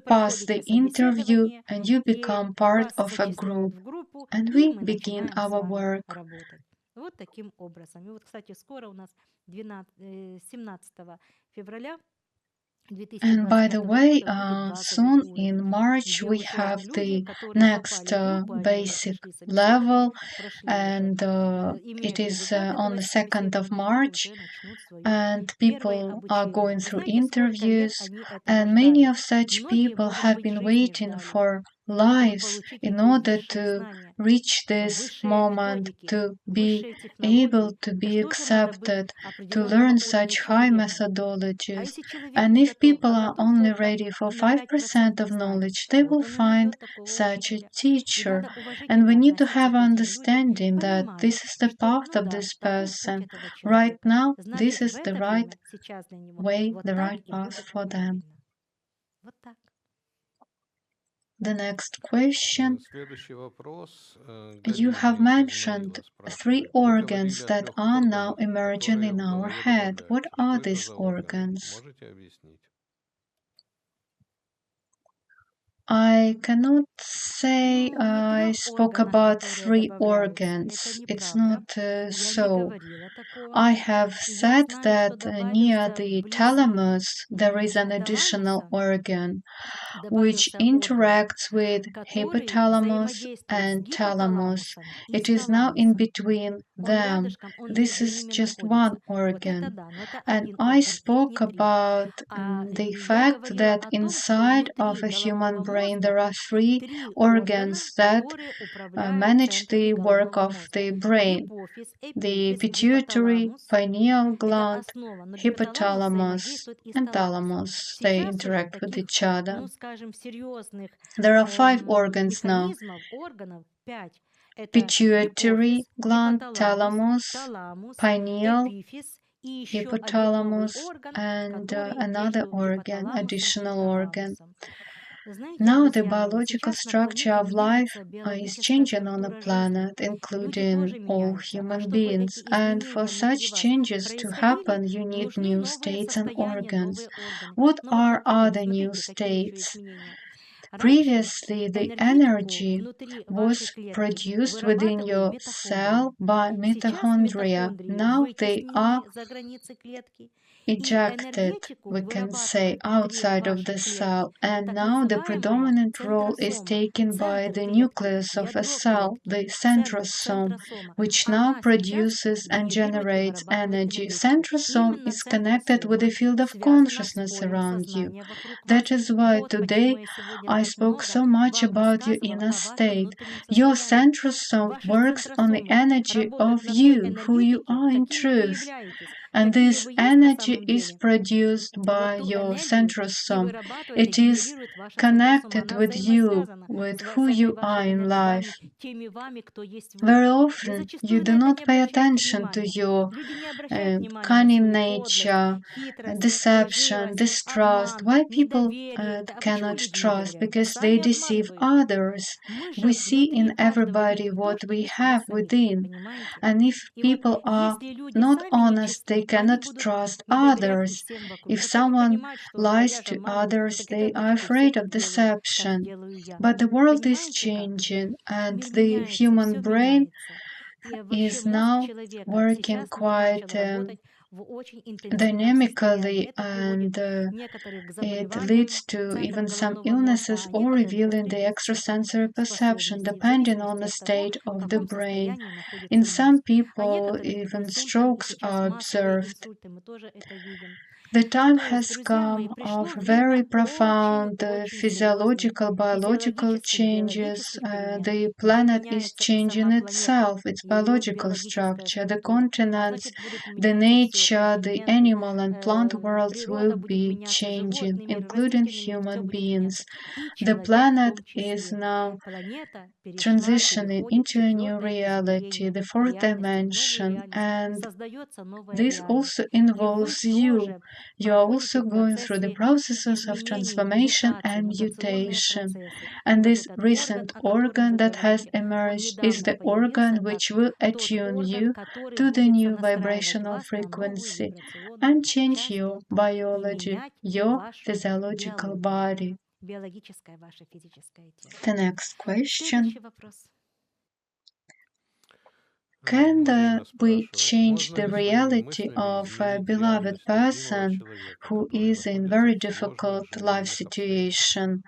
pass the interview and you become part of a group, and we begin our work. Вот таким образом. И вот, кстати, скоро у нас 17 февраля And by the way, soon in March we have the next basic level, and it is on the 2nd of March, and people are going through interviews, and many of such people have been waiting for lives in order to reach this moment, to be able to be accepted, to learn such high methodologies. And if people are only ready for 5% of knowledge, they will find such a teacher. And we need to have understanding that this is the path of this person. Right now, this is the right way, the right path for them. The next question. You have mentioned 3 organs that are now emerging in our head. What are these organs? I cannot say I spoke about 3 organs. It's not so. I have said that near the thalamus there is an additional organ which interacts with hypothalamus and thalamus. It is now in between them. This is just one organ. And I spoke about the fact that inside of a human brain there are 3 organs that manage the work of the brain: the pituitary, pineal gland, hypothalamus, and thalamus. They interact with each other. There are 5 organs now: pituitary gland, thalamus, pineal, hypothalamus, and another organ, additional organ. Now the biological structure of life is changing on the planet, including all human beings, and for such changes to happen, you need new states and organs. What are other new states? Previously, the energy was produced within your cell by mitochondria. Now they are ejected, we can say, outside of the cell, and now the predominant role is taken by the nucleus of a cell, the centrosome, which now produces and generates energy. Centrosome is connected with the field of consciousness around you. That is why today I так spoke много so much вам about your рассказывала inner о вашем state. внутреннем Your состоянии. central soul Ваши works on the центросомы energy работают of на той you, who you энергетике, are in какими вы truth. являетесь, And какими this вы есть на energy самом is деле. produced Вот by ту your энергию central и soul. вырабатывает, и It is генерирует ваша центросома. connected Она with you, взаимосвязана with с who этой you вашей are in life. энергетиками, теми вами, кто есть вы. Very Вы often you зачастую do на это не not pay обращаете attention to внимания. your Люди не обращают внимания на cunning свою подлость, nature, хитрость, deception, лживость, distrust. обман, Why people недоверие. А почему cannot люди не trust? доверяют? А Because they сами deceive обманывают. others. Мы We же see внутри in каждого everybody то, what что we есть у нас have самих. within. Понимаете? And if И вот people are если люди not сами honest, нечисты, they они cannot будут trust не доверять и others. всем вокруг. If Если они someone понимают, что а lies я же to обманут, others, так это they are значит у всех afraid of так делают, как deception. делаю я. But the world is Понимаете как? changing, and Мир the меняется, human все brain меняется. И вообще is мозг now человека working сейчас начал quite работать в очень интенсивном состоянии. dynamically, Это приводит and некоторых к it заболеваниям leads to центров even some головного мозга, illnesses а or некоторых к revealing the развитию extrasensory perception, способностей, в depending on зависимости the от того, state в of the каком brain. состоянии In находится some мозг. А people, некоторых к even инсультам, и strokes сейчас are массовые observed. инсульты, мы тоже это видим. The time То есть, has друзья мои, come of пришло very время profound очень-очень серьезных physiological, biological физиологических, changes. биологических перемен. The Где planet is меняется и changing сама планета, itself, its ее biological биологическая structure, the структура. А continents, значит, будет the меняться все nature, the континенты, animal and plant worlds will природа будет be меняться, changing, животный мир, including растительный мир, все human будет меняться. beings. И The человек в planet том is числе. now Планета перешла, transitioning переходит в into a new четвертое reality, измерение the fourth реальности, в новую dimension, реальность. and Создается новая this реальность. also И вы involves you. тоже You are проходите also в going through the процессе processes of изменений, transformation мутации, and мутационные mutation. процессы. И And вот this этот орган, recent о котором organ вы that has говорите, он emerged is недавно the появился organ как which will тот attune орган, you который to the будет new сонастраивать vibrational вас на новую frequency вибрационную and change your частоту и biology, менять your вашу physiological биологию, body. биологическое ваше физическое тело. The next question. Следующий вопрос. Can Марина we спрашивает, change можно the ли своими reality мыслями of a изменить beloved реальность любимого person человека, who который is in находится very в сложных difficult life жизненных обстоятельствах? situation?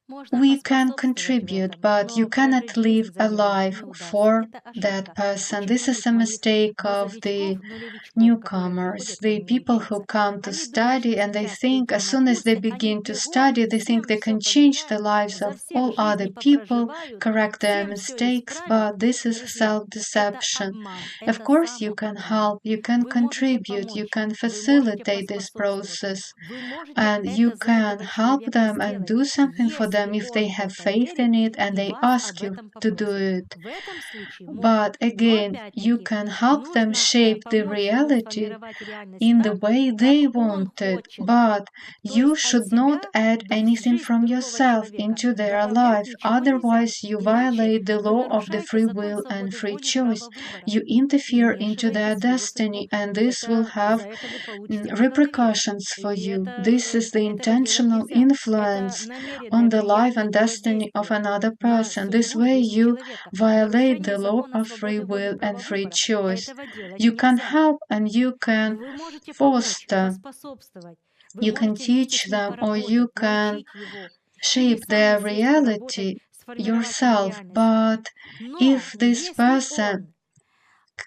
Можно We can поспособствовать в contribute, этом, but you но прожить cannot live жизнь за a него life не удастся. for Это that ошибка. person. Очень This is многих a моих mistake of the базовичков, нулевичков, которые newcomers, приходят ко the мне people who учиться, come to они думают, study что and they сейчас, think придя as на soon as they курсы, они begin to бегом study, they think всем they все can change the поменяют, lives за of всех all в жизни other people, попроживают, correct their всем все mistakes, исправят. but this is Друзья, это self-deception. обман, Of это course, you can самообман. help, you can Вы можете contribute, you помочь, can вы можете facilitate this поспособствовать, process, вы можете and you это за can этого help человека them and сделать, do something for them если if they он в have это faith верит in it and и they вас ask об you этом to do попросит. it. В этом случае можно. But Но again, you опять-таки can help them нужно shape the помочь ему reality сформировать реальность in the так, way they как он want it, хочет. but То you есть от should not себя add в anything жизнь from другого yourself человека into their добавлять life. ничего нельзя. Otherwise, you Иначе violate the вы law of the нарушаете free закон will and свободы free воли и choice. права выбора You и interfere into their вмешиваетесь в его destiny, судьбу. and this will Это за have это вы получите по голове. repercussions for И you. This is the этого делать intentional нельзя. Это influence on намеренное the life влияние and и destiny of воздействие another на person. This судьбу, way, жизнь you человека. violate Нарушение the law закона of free свободы воли и will and права free выбора. А choice. этого делать You can нельзя. help and you can Вы можете помочь, foster, поспособствовать. Вы you can можете вместе teach с ним them, or you поработать, can научить его. Или shape сами their сесть, поработать, reality сформировать ему yourself. реальность. But Но if this если person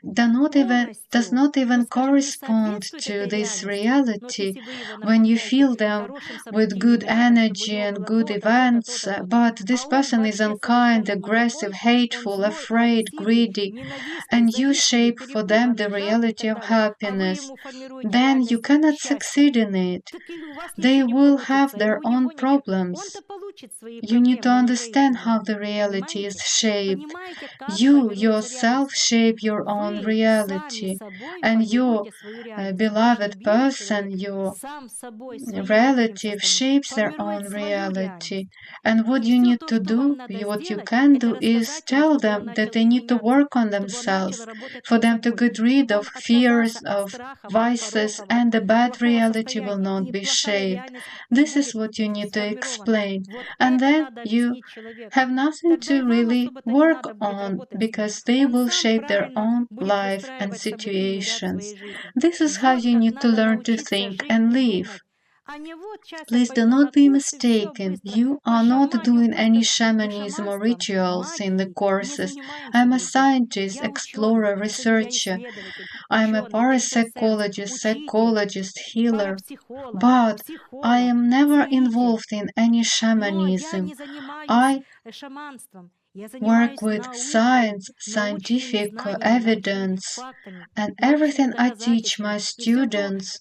он does полностью, not ну even скажем, не correspond соответствует to этой this реальности, но вот reality, если вы его when you наполняете feel them хорошим with собратьием good рядом, чтобы у energy него and было good то-то, то-то, events, то-то, то-то, but this а он person is вообще unkind, совершенно не aggressive, такой, он hateful, злой, afraid, агрессивный, greedy, ненавистный, and you завистливый, shape for them перепуганный, the жадный и reality так of далее, а вы happiness, ему формируете then you реальность cannot счастья, succeed in it. так и у вас They ничего не will have получится, и their у own него ничего. problems. Он-то получит свои You need to проблемы understand how умозрительные. the reality is Понимаете? shaped. Понимаете, как You формируется yourself реальность? shape your own Вы сами reality, собой and your формируете свою реальность. Ваш beloved любимый person, человек your сам собой своим внутренним relative состоянием shapes their формирует own свою reality. реальность. And what И you все need то, to что вам do, надо what you сделать, can это do, is рассказать ему, tell чтобы он them that начал they need to меняться, work on чтобы он начал themselves, работать for над them to собой, get rid чтобы of он fears, отказался от of страхов, от vices, пороков, от and the bad плохого reality will состояния. not И be плохая shaped. реальность не This is будет what you need to сформирована. explain. Вот And это then надо you объяснить человеку. have nothing Тогда и to вам really особо-то не work надо будет on работать с ним. because they Он will сам shape their правильно own будет life and выстраивать событийный ряд situations. своей жизни. This is how Вот you как need to надо learn to научиться think жить, and не live. думать, Please do not be mistaken. You are not doing any shamanism or rituals in the courses. I am a scientist, explorer, researcher. I am a parapsychologist, psychologist, healer. But I am never involved in any shamanism. I work with science, scientific evidence, and everything I teach my students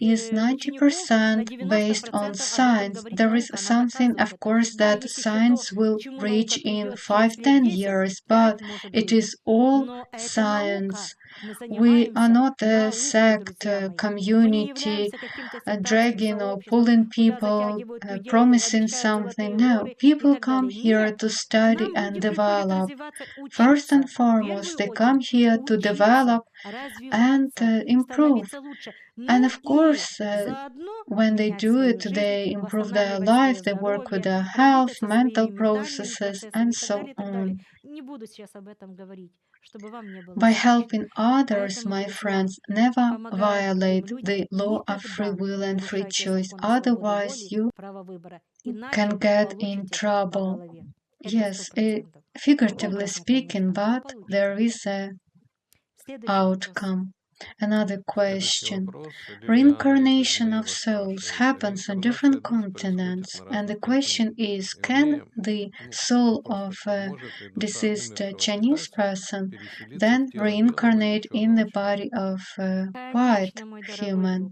is 90% based on science. There is something, of course, that science will reach in 5-10 years, but it is all science. We are not a sect, community, dragging or pulling people, promising something. No, people come here to study and develop. First and foremost, they come here to develop and improve. And of course, when they do it, they improve their life, they work with their health, mental processes, and so on. By helping others, my friends, never violate the law of free will and free choice, otherwise, you can get in trouble. Yes, figuratively speaking, but there is a outcome. Another question. Reincarnation of souls happens on different continents, and the question is, can the soul of a deceased Chinese person then reincarnate in the body of a white human?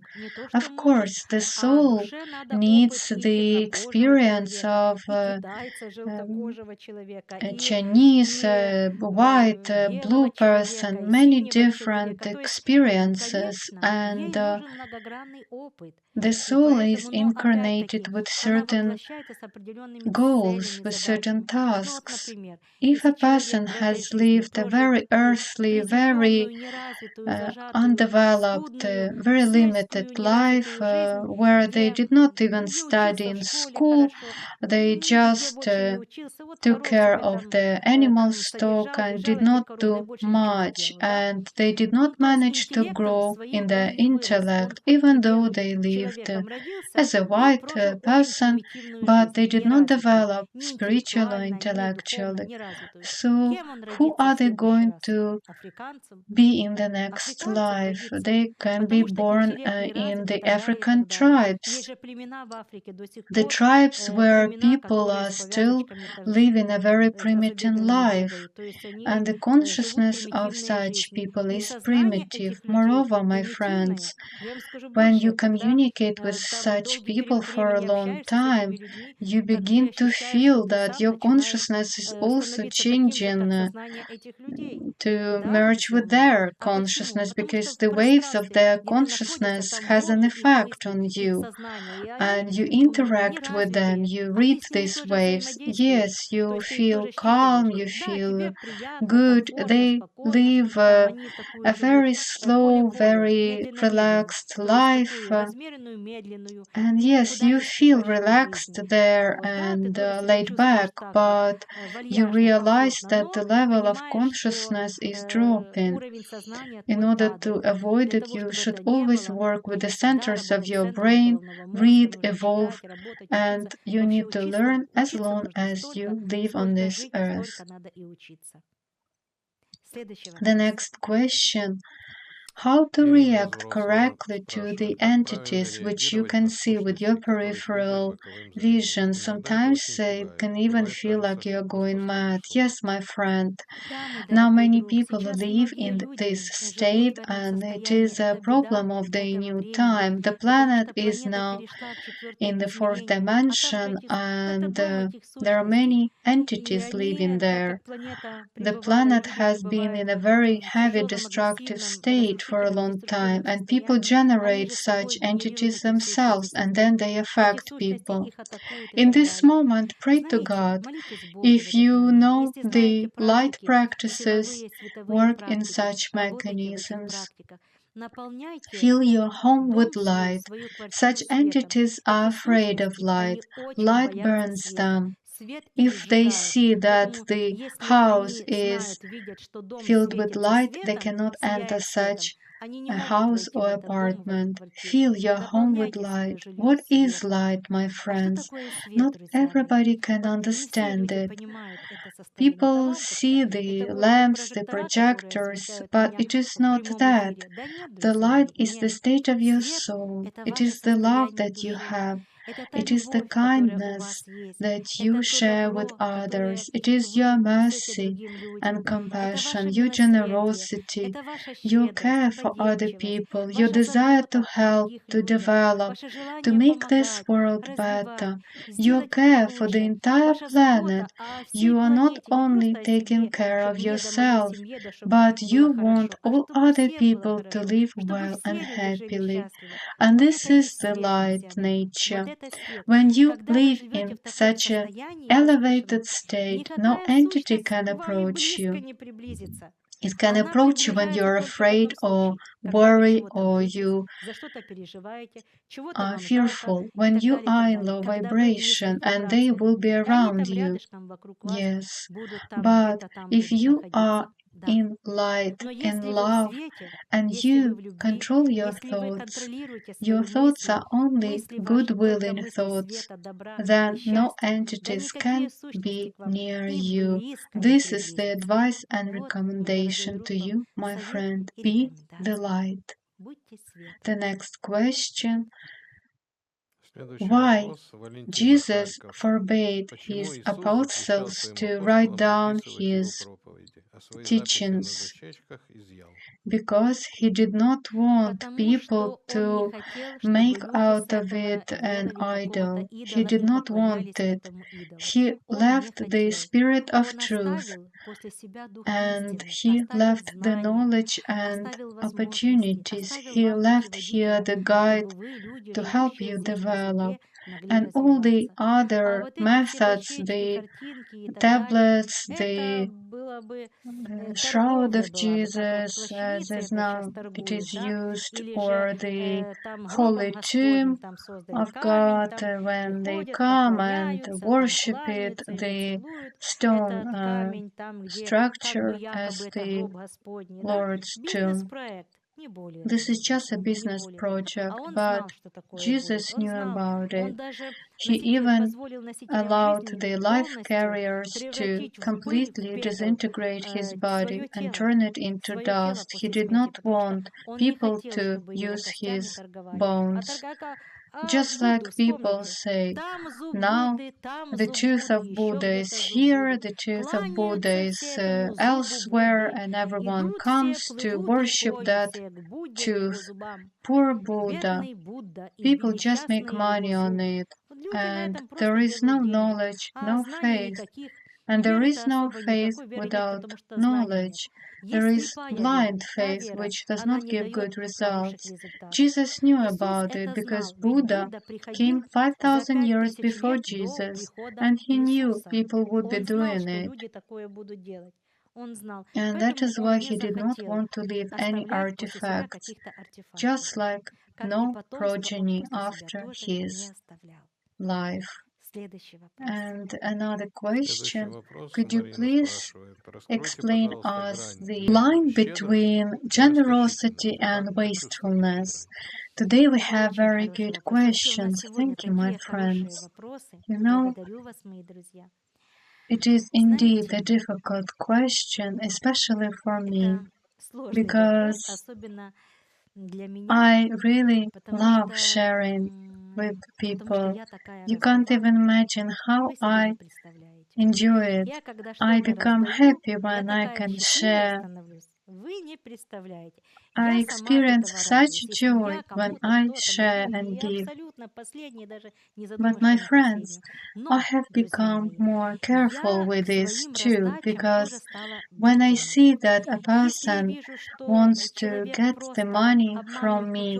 Of course, the soul needs the experience of a Chinese, white, blue person, many different experiences, and the soul is incarnated with certain goals, with certain tasks. If a person has lived a very earthly, very undeveloped, very limited life where they did not even study in school, they just took care of the animal stock and did not do much, and they did not manage to grow in their intellect, even though they lived as a white person, but they did not develop spiritually or intellectually. So, who are they going to be in the next life? They can be born in the African tribes, the tribes where people are still living a very primitive life, and the consciousness of such people is primitive. Moreover, my friends, when you communicate with such people for a long time, you begin to feel that your consciousness is also changing to merge with their consciousness, because the waves of their consciousness has an effect on you, and you interact with them, you read these waves. Yes, you feel calm, you feel good. They live a very slow, very relaxed life, and yes, you feel relaxed there and laid back, but you realize that the level of consciousness is dropping. In order to avoid it, you should always work with the centers of your brain, read, evolve, and you need to learn as long as you live on this earth. The next question: how to react correctly to the entities which you can see with your peripheral vision. Sometimes it can even feel like you're going mad. Yes, my friend. Now many people live in this state, and it is a problem of the new time. The planet is now in the fourth dimension, and there are many entities living there. The planet has been in a very heavy destructive state for a long time, and people generate such entities themselves, and then they affect people. In this moment, pray to God. If you know the light practices work in such mechanisms, fill your home with light. Such entities are afraid of light. Light burns them. If they see that the house is filled with light, they cannot enter such a house or apartment. Fill your home with light. What is light, my friends? Not everybody can understand it. People see the lamps, the projectors, but it is not that. The light is the state of your soul. It is the love that you have. It is the kindness that you share with others. It is your mercy and compassion, your generosity, your care for other people, your desire to help, to develop, to make this world better, your care for the entire planet. You are not only taking care of yourself, but you want all other people to live well and happily. And this is the light nature. When you live in such an elevated state, no entity can approach you. It can approach you when you're afraid or worry or you are fearful, when you are in low vibration, and they will be around you. Yes, but if you are in light, in love, and you control your thoughts are only good-willing thoughts, then no entities can be near you. This is the advice and recommendation to you, my friend. Be the light. The next question: why Jesus forbade his apostles to write down his teachings? Because he did not want people to make out of it an idol. He did not want it. He left the spirit of truth, and he left the knowledge and opportunities. He left here the guide to help you develop, and all the other methods, the tablets, the shroud of Jesus, as is now it is used, or the holy tomb of God, when they come and worship it, the stone structure as the Lord's tomb. This is just a business project, but Jesus knew about it. He even allowed the life carriers to completely disintegrate his body and turn it into dust. He did not want people to use his bones. Just like people say, now the tooth of Buddha is here, the tooth of Buddha is elsewhere, and everyone comes to worship that tooth. Poor Buddha. People just make money on it, and there is no knowledge, no faith. And there is no faith without knowledge. There is blind faith which does not give good results. Jesus knew about it because Buddha came 5,000 years before Jesus, and he knew people would be doing it. And that is why he did not want to leave any artifacts, just like no progeny after his life. And another question, could you please explain us the line between generosity and wastefulness? Today we have very good questions. Thank you, my friends. You know, it is indeed a difficult question, especially for me, because I really love sharing with people. You can't even imagine how I enjoy it. I become happy when I can share. I experience such joy when I share and give. But my friends, I have become more careful with this too, because when I see that a person wants to get the money from me,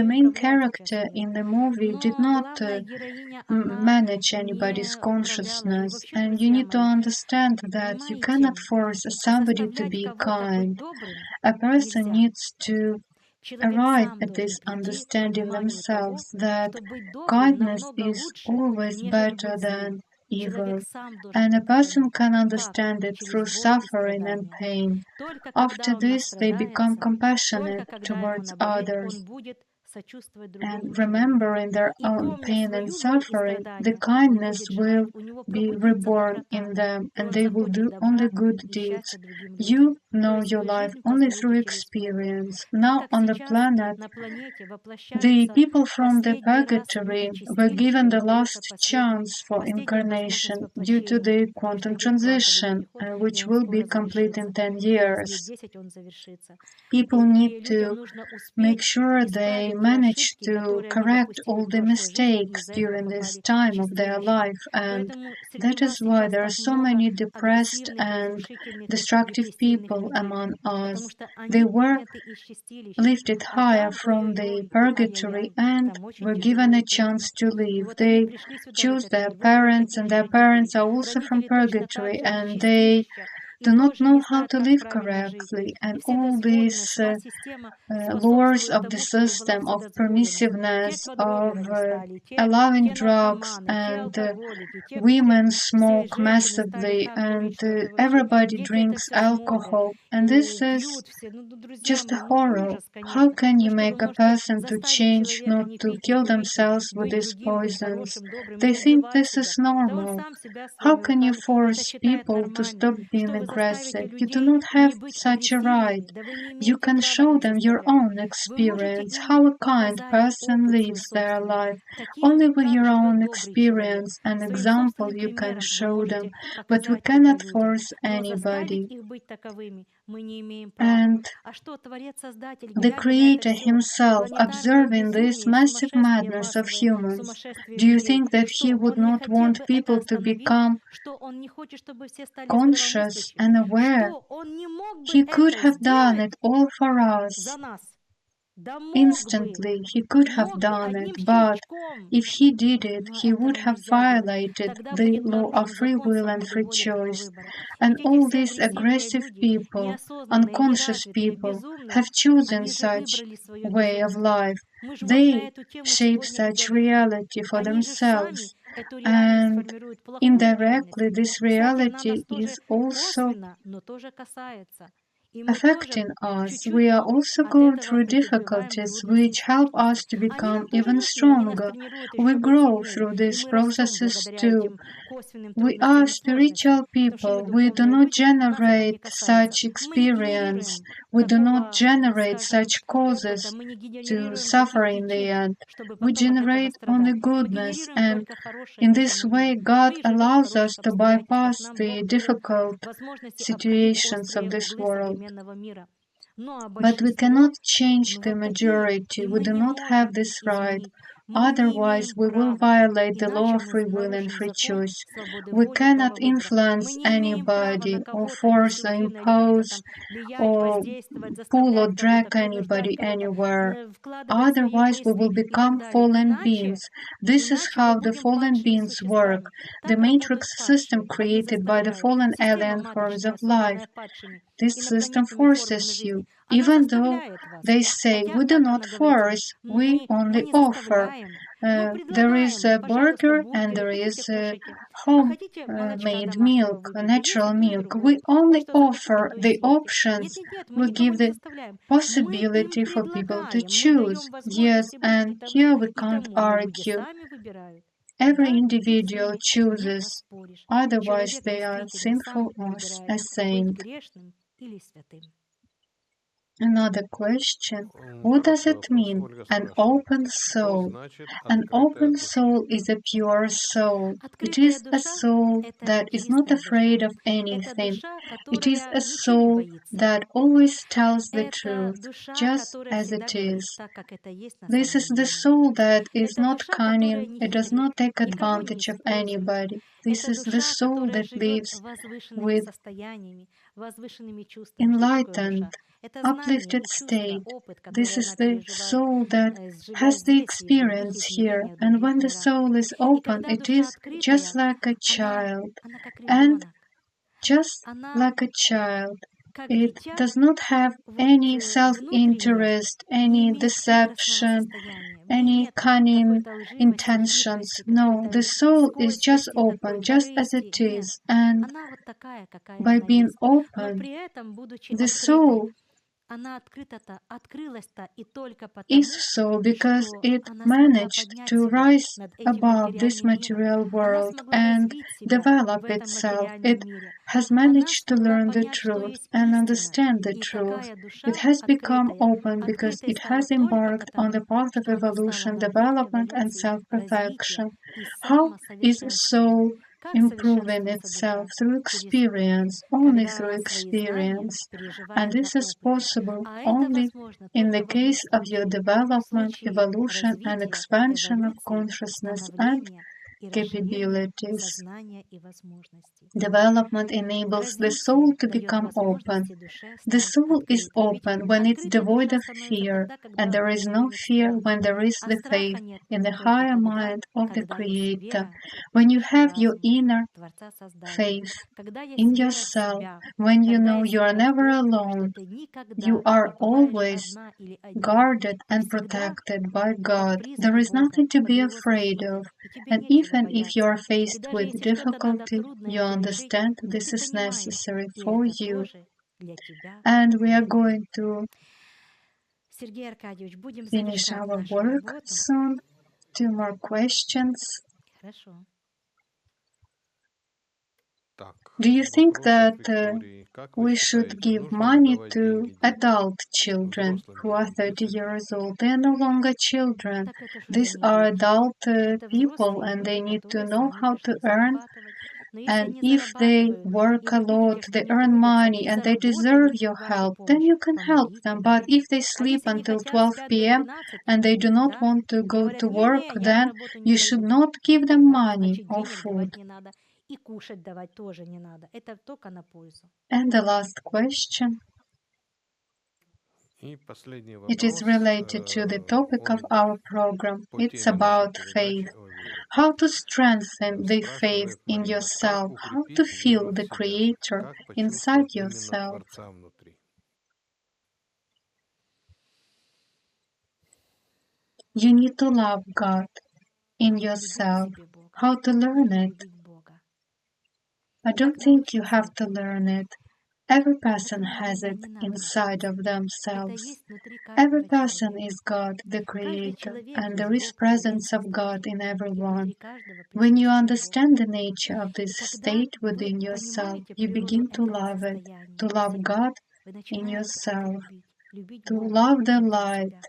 the main character in the movie did not manage anybody's consciousness, and you need to understand that you cannot force somebody to be kind. A person needs to arrive at this understanding themselves that kindness is always better than evil, and a person can understand it through suffering and pain. After this, they become compassionate towards others, and remembering their own pain and suffering, the kindness will be reborn in them, and they will do only good deeds. You know your life only through experience. Now on the planet, the people from the purgatory were given the last chance for incarnation due to the quantum transition, which will be complete in 10 years. People need to make sure they manage to correct all the mistakes during this time of their life, and that is why there are so many depressed and destructive people among us. They were lifted higher from the purgatory and were given a chance to live. They choose their parents, and their parents are also from purgatory, and they do not know how to live correctly, and all these laws of the system of permissiveness, of allowing drugs, and women smoke massively, and everybody drinks alcohol, and this is just a horror. How can you make a person to change, not to kill themselves with these poisons? They think this is normal. How can you force people to stop being aggressive? You do not have such a right. You can show them your own experience, how a kind person lives their life. Only with your own experience and example you can show them, but we cannot force anybody. And the Creator Himself, observing this massive madness of humans, do you think that He would not want people to become conscious and aware? He could have done it all for us. Instantly, he could have done it, but if he did it, he would have violated the law of free will and free choice. And all these aggressive people, unconscious people, have chosen such way of life. They shape such reality for themselves. And indirectly, this reality is also affecting us. We are also going through difficulties which help us to become even stronger. We grow through these processes too. We are spiritual people. We do not generate such experience. We do not generate such causes to suffer in the end. We generate only goodness, and in this way God allows us to bypass the difficult situations of this world. But we cannot change the majority. We do not have this right. Otherwise, we will violate the law of free will and free choice. We cannot influence anybody or force or impose or pull or drag anybody anywhere. Otherwise, we will become fallen beings. This is how the fallen beings work. The matrix system created by the fallen alien forms of life. This system forces you, even though they say we do not force, we only offer. There is a burger and there is home-made milk, natural milk. We only offer the options. We give the possibility for people to choose. Yes, and here we can't argue. Every individual chooses, otherwise they are sinful or a saint. Another question. What does it mean, an open soul? An open soul is a pure soul. It is a soul that is not afraid of anything. It is a soul that always tells the truth, just as it is. This is the soul that is not cunning, it does not take advantage of anybody. This Это is the душа, soul которая that живет lives возвышенными with состояниями, возвышенными чувствами. Что такое enlightened, душа? Это знание uplifted и чувство, state. опыт, This который is она the переживает, soul that живя has the здесь и в других experience here. измерениях, в And других when the мирах. soul is И open, когда it душа is just открытая, like a она, child. она как And ребенок, just она like a child, как it дитя, does not have вот any внутренне self-interest, не any имеет хитростного deception, состояния, в ней any нет cunning какой-то лживости, intentions. хитрости, No, the какой-то soul is just скользкости, open, такой just as it корысти. Нет, is. And она вот такая, какая by она being есть. Но open, при этом, будучи the открытой, soul она открылась-то и только is потому, so because что it она смогла managed поднять to себя rise над этим above this материальным миром. material Она world смогла and развить себя develop в этом itself. It материальном мире. has Она managed to смогла learn the понять, что truth есть and истина. understand the И truth. такая It душа has become открытая, open because открытой it стала has только embarked on the потому, path of что она стала evolution, на путь development, and эволюции, развития self-perfection. и How is a самосовершенствования. soul Как improving совершенствуется itself? душа? Through Через experience, only когда through она свои знания experience. And переживает на this is опыте. possible А это only возможно in только the в одном case of your случае. В development, случае evolution, and развития, expansion of эволюции, consciousness and становления и расширения capabilities. сознания и возможностей. Development enables the soul Развитие to дает become open. возможности душе The стать soul is открытой. Ведь open when it's открытой devoid душа of становится fear, тогда, and когда there у is нее no нет fear страха. when there is А the страха faith нет in the только higher тогда, mind of the когда есть Creator. вера When в you высший have your разум inner Творца-Создателя. faith Когда есть in вера в yourself, себя. when you Когда know есть you are вера в never то, что alone, ты you никогда are не бываешь always одна или один. guarded Ты and всегда protected by под God. There призором is Бога, nothing to под be Его afraid of. защитой, и тебе And нечего even if you бояться. are И faced даже with если что-то надо difficulty, you трудное пережить, understand то this ты is понимаешь, necessary и for это you. тоже для тебя And we are благо. going to Сергей Аркадьевич, будем finish завершать our нашу work работу. soon. 2 more questions. Хорошо. Do you think that we should give money to adult children who are 30 years old? They are no longer children. Так это ж уже These не are дети. adult Это people взрослые and they люди, need to которые know сами how to пошли earn. зарабатывать. Но если And они if they зарабатывают, work и a вы lot, видите, что they они earn трудятся money и and they deserve заработали your вашу help, then помощь, you can help помогите them. But им. if they А sleep если не until хотят, 12 спят до p.m. 12, and they do not да, want to go говорят, to work, не-не, я на then работу не you should пойду. not give them Тогда, money значит, or денег food. давать не надо. И кушать давать тоже не надо. Это только на пользу. And the last question. It is related to the topic of our program. It's about faith. How to strengthen the faith in yourself. How to feel the Creator inside yourself. You need to love God in Нужно любить в yourself. себе Бога. How to learn Нужно it? любить Бога. I don't Как think you научиться have to этому? learn it. Every person Этому, has наверное, it не надо inside учиться. of Это themselves. есть внутри Every каждого person человека. is God, the Каждый Creator, человек and есть there is Бог, presence of Творец-Создатель. God in И everyone. внутри каждого When you присутствует Бог. understand the nature of И this когда state вы within yourself, понимаете you природу begin to этого love it, to состояния в love себе, God вы in начинаете это yourself, любить. Любить to Бога love the внутри light себя.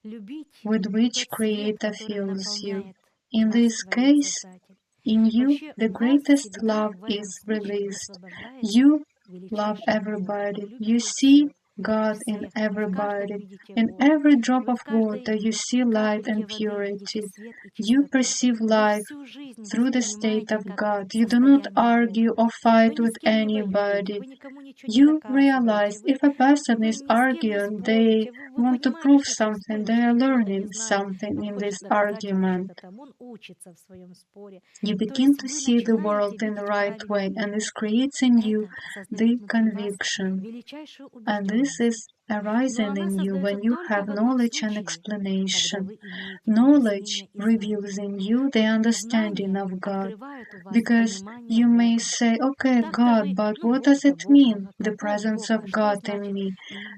Любить with which тот свет, Creator который fills you. наполняет In нас, this case, Творец-Создатель. in you, Вообще the у вас greatest всегда love в этом is случае released. высвобождается You love величайший Бог. Вы everybody. You любите see все. God in Всех. Вы в каждом everybody. видите In Бога. every drop Вы of в water, каждой you see light капельке and воды видите purity. свет и You чистоту. perceive Вы life всю жизнь through the state воспринимаете of как God. You do not состояние argue Бога. or Вы fight ни with с кем не воюете, anybody. вы никому ничего не You доказываете, realize if a person вы is ни с кем не arguing, they спорите, вы want to понимаете, prove что если вы something, спорите, they что are ничего-то не learning знает, something он in хочет this доказать вам argument. что-то там, он учится в своем споре. You То begin есть to вы see the начинаете world in the видеть right правильный way, and мир. this creates И in you это создает the внутри вас conviction. величайшую And this убежденность. is Но arising она in you создается when you только have в одном knowledge and случае, когда explanation. вы имеете Knowledge объяснение и reveals знание. in you the Вот understanding знание of God. открывает у вас Because понимание you may Бога. say, okay, Так-то God, вы, but ну, what does Бог-то it Бог, mean, а the какой presence Бог, of а что God in значит me?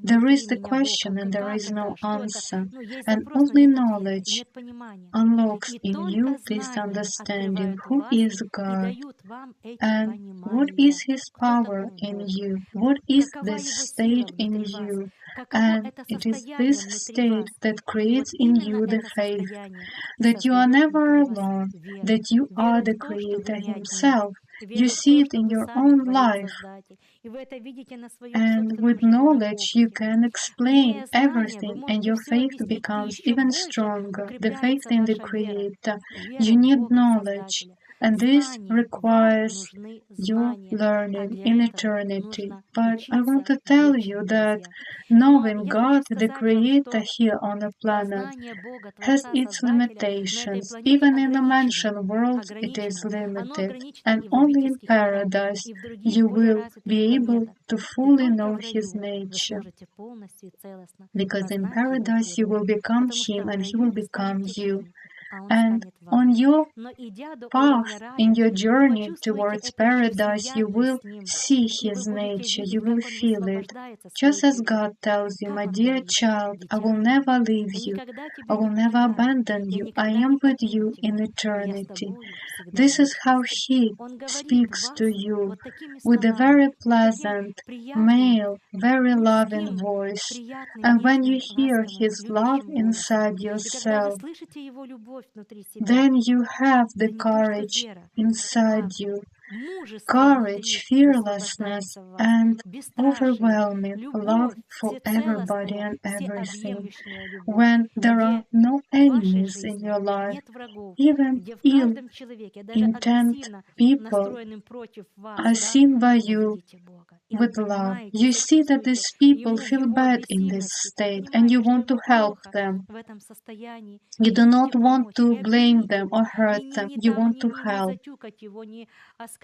There is внутри the меня Бог, question а and there как is no это, что это? answer. Ну, есть And запрос, но only нет ответа, и knowledge нет понимания. unlocks И in только you this знания understanding открывают у who вас is и God дают вам эти and what is понимания. His Кто power такой in Бог? you, what is Какова this его сила state in внутри вас? you. Каково And это it is this состояние внутри state вас? that И вот creates in именно you the это faith состояние и that you are создает never внутри вас alone, веру. that you are Веру в the то, что вы Creator не одни. Himself. You Веру в see то, it что in вы your сами own life. Творец-Создатель. И вы это видите на своем And собственном with жизненном knowledge, you опыте. can Имея explain знания, вы everything, and можете your все faith объяснить, и becomes еще even больше stronger. The faith укрепляется in the ваша вера. Creator. Вера You в need Бога, в knowledge, Создателя. and this знания. Вам requires нужны your знания, а learning in для этого eternity. нужно But I want учиться to tell вечно, you that друзья. Но knowing я хочу God, the сказать вам, Creator что here on the planet, познание Бога, has Творца, its Создателя на этой limitations. планете Even in the ограничено. mansion world, it is Ограничено. Оно limited, ограничено and и в only in любительских мирах, paradise и в других you более will развитых be able планетах. to И fully только know в His раю вы nature. сможете полностью и целостно Because in познать Его paradise you природу. will become Потому что Him в and He will раю become станете you. им, а Он And станет on вами. your Но идя до уровня path, in рая, your вы journey почувствуете towards эту еще paradise, you will всеядность с Ним. see И вы His будете nature, you видеть, will как Он feel it. высвобождается своей Just as God природой. tells you, Как my Он dear говорит: child, I will «Дитя мое, never leave я you, никогда I тебя не will never покидаю, abandon я you, I никогда am не with покину you in тебя, я с eternity. тобою всегда в This is how вечности». He Он говорит speaks to вас you вот такими with a словами, very вот таким pleasant, приятным, male, very loving мужским, voice. приятным, And when you нежным, hear ласковым, His love любящим голосом. inside И когда вы yourself, слышите Его любовь внутри себя, then you have the это не то, что courage вера, inside а you, мужество courage, внутри fearlessness, высвобождается в вас, and бесстрашие, overwhelming love любовь for everybody всецелостная, and everything. всеобъемлющая любовь, When there are где no в вашей enemies in жизни your life, нет врагов, even где в ill каждом человеке, даже intent агрессивно people настроенным против вас, are да, seen by вы you видите Бога, и вы with love. понимаете, You see that сочувствуете these people Ему в feel Его bad in this бессильности, state and you понимаете, что want to Ему help плохо them. в этом состоянии, You и do not хотите want помочь, to не blame обвинить them Его, or и hurt не, them. не You там, want to не help. затюкать Его, не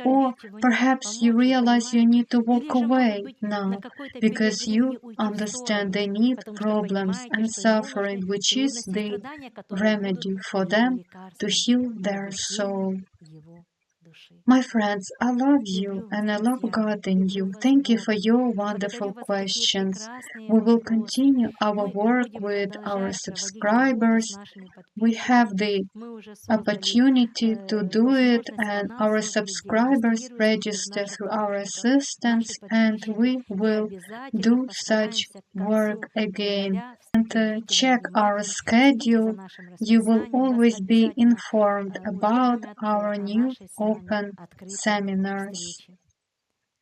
Or оскорбить Его, нет, perhaps you помочь Ему, realize you понимаете? need to walk Или же, может away быть, на now какой-то период because времени you уйти в understand сторону, they need потому что problems понимаете, and что Ему нужны suffering, which is трудности и the страдания, которые будут remedy for Его them to лекарством heal для their облегчения soul. Его души. My friends, I love you Люблю вас, and I love друзья, God in люблю you. вас, Thank you for Бога. your Благодарю wonderful вас за такие questions. прекрасные We will вопросы. continue our Мы work будем with our продолжать проводить работу с subscribers. нашими We have подписчиками. the Мы уже создали opportunity to do it, возможность and канал, our создали, где subscribers регистрируются через register наших through our помощников наши assistants, and подписчики. we И will обязательно do such постараемся к work концу again. февраля And следите за check our вебинарами, следите за schedule. нашим You will расписанием. Вас always be обязательно informed about уведомят our о new нашей с вами open открытой seminars. встрече.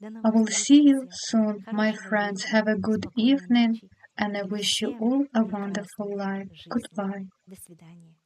До I новых will встреч, see you друзья. soon, my Хорошего friends. вечера, Have a good спокойной evening, ночи and I и wish you всем all a wonderful прекрасной life. жизни. Goodbye. До свидания.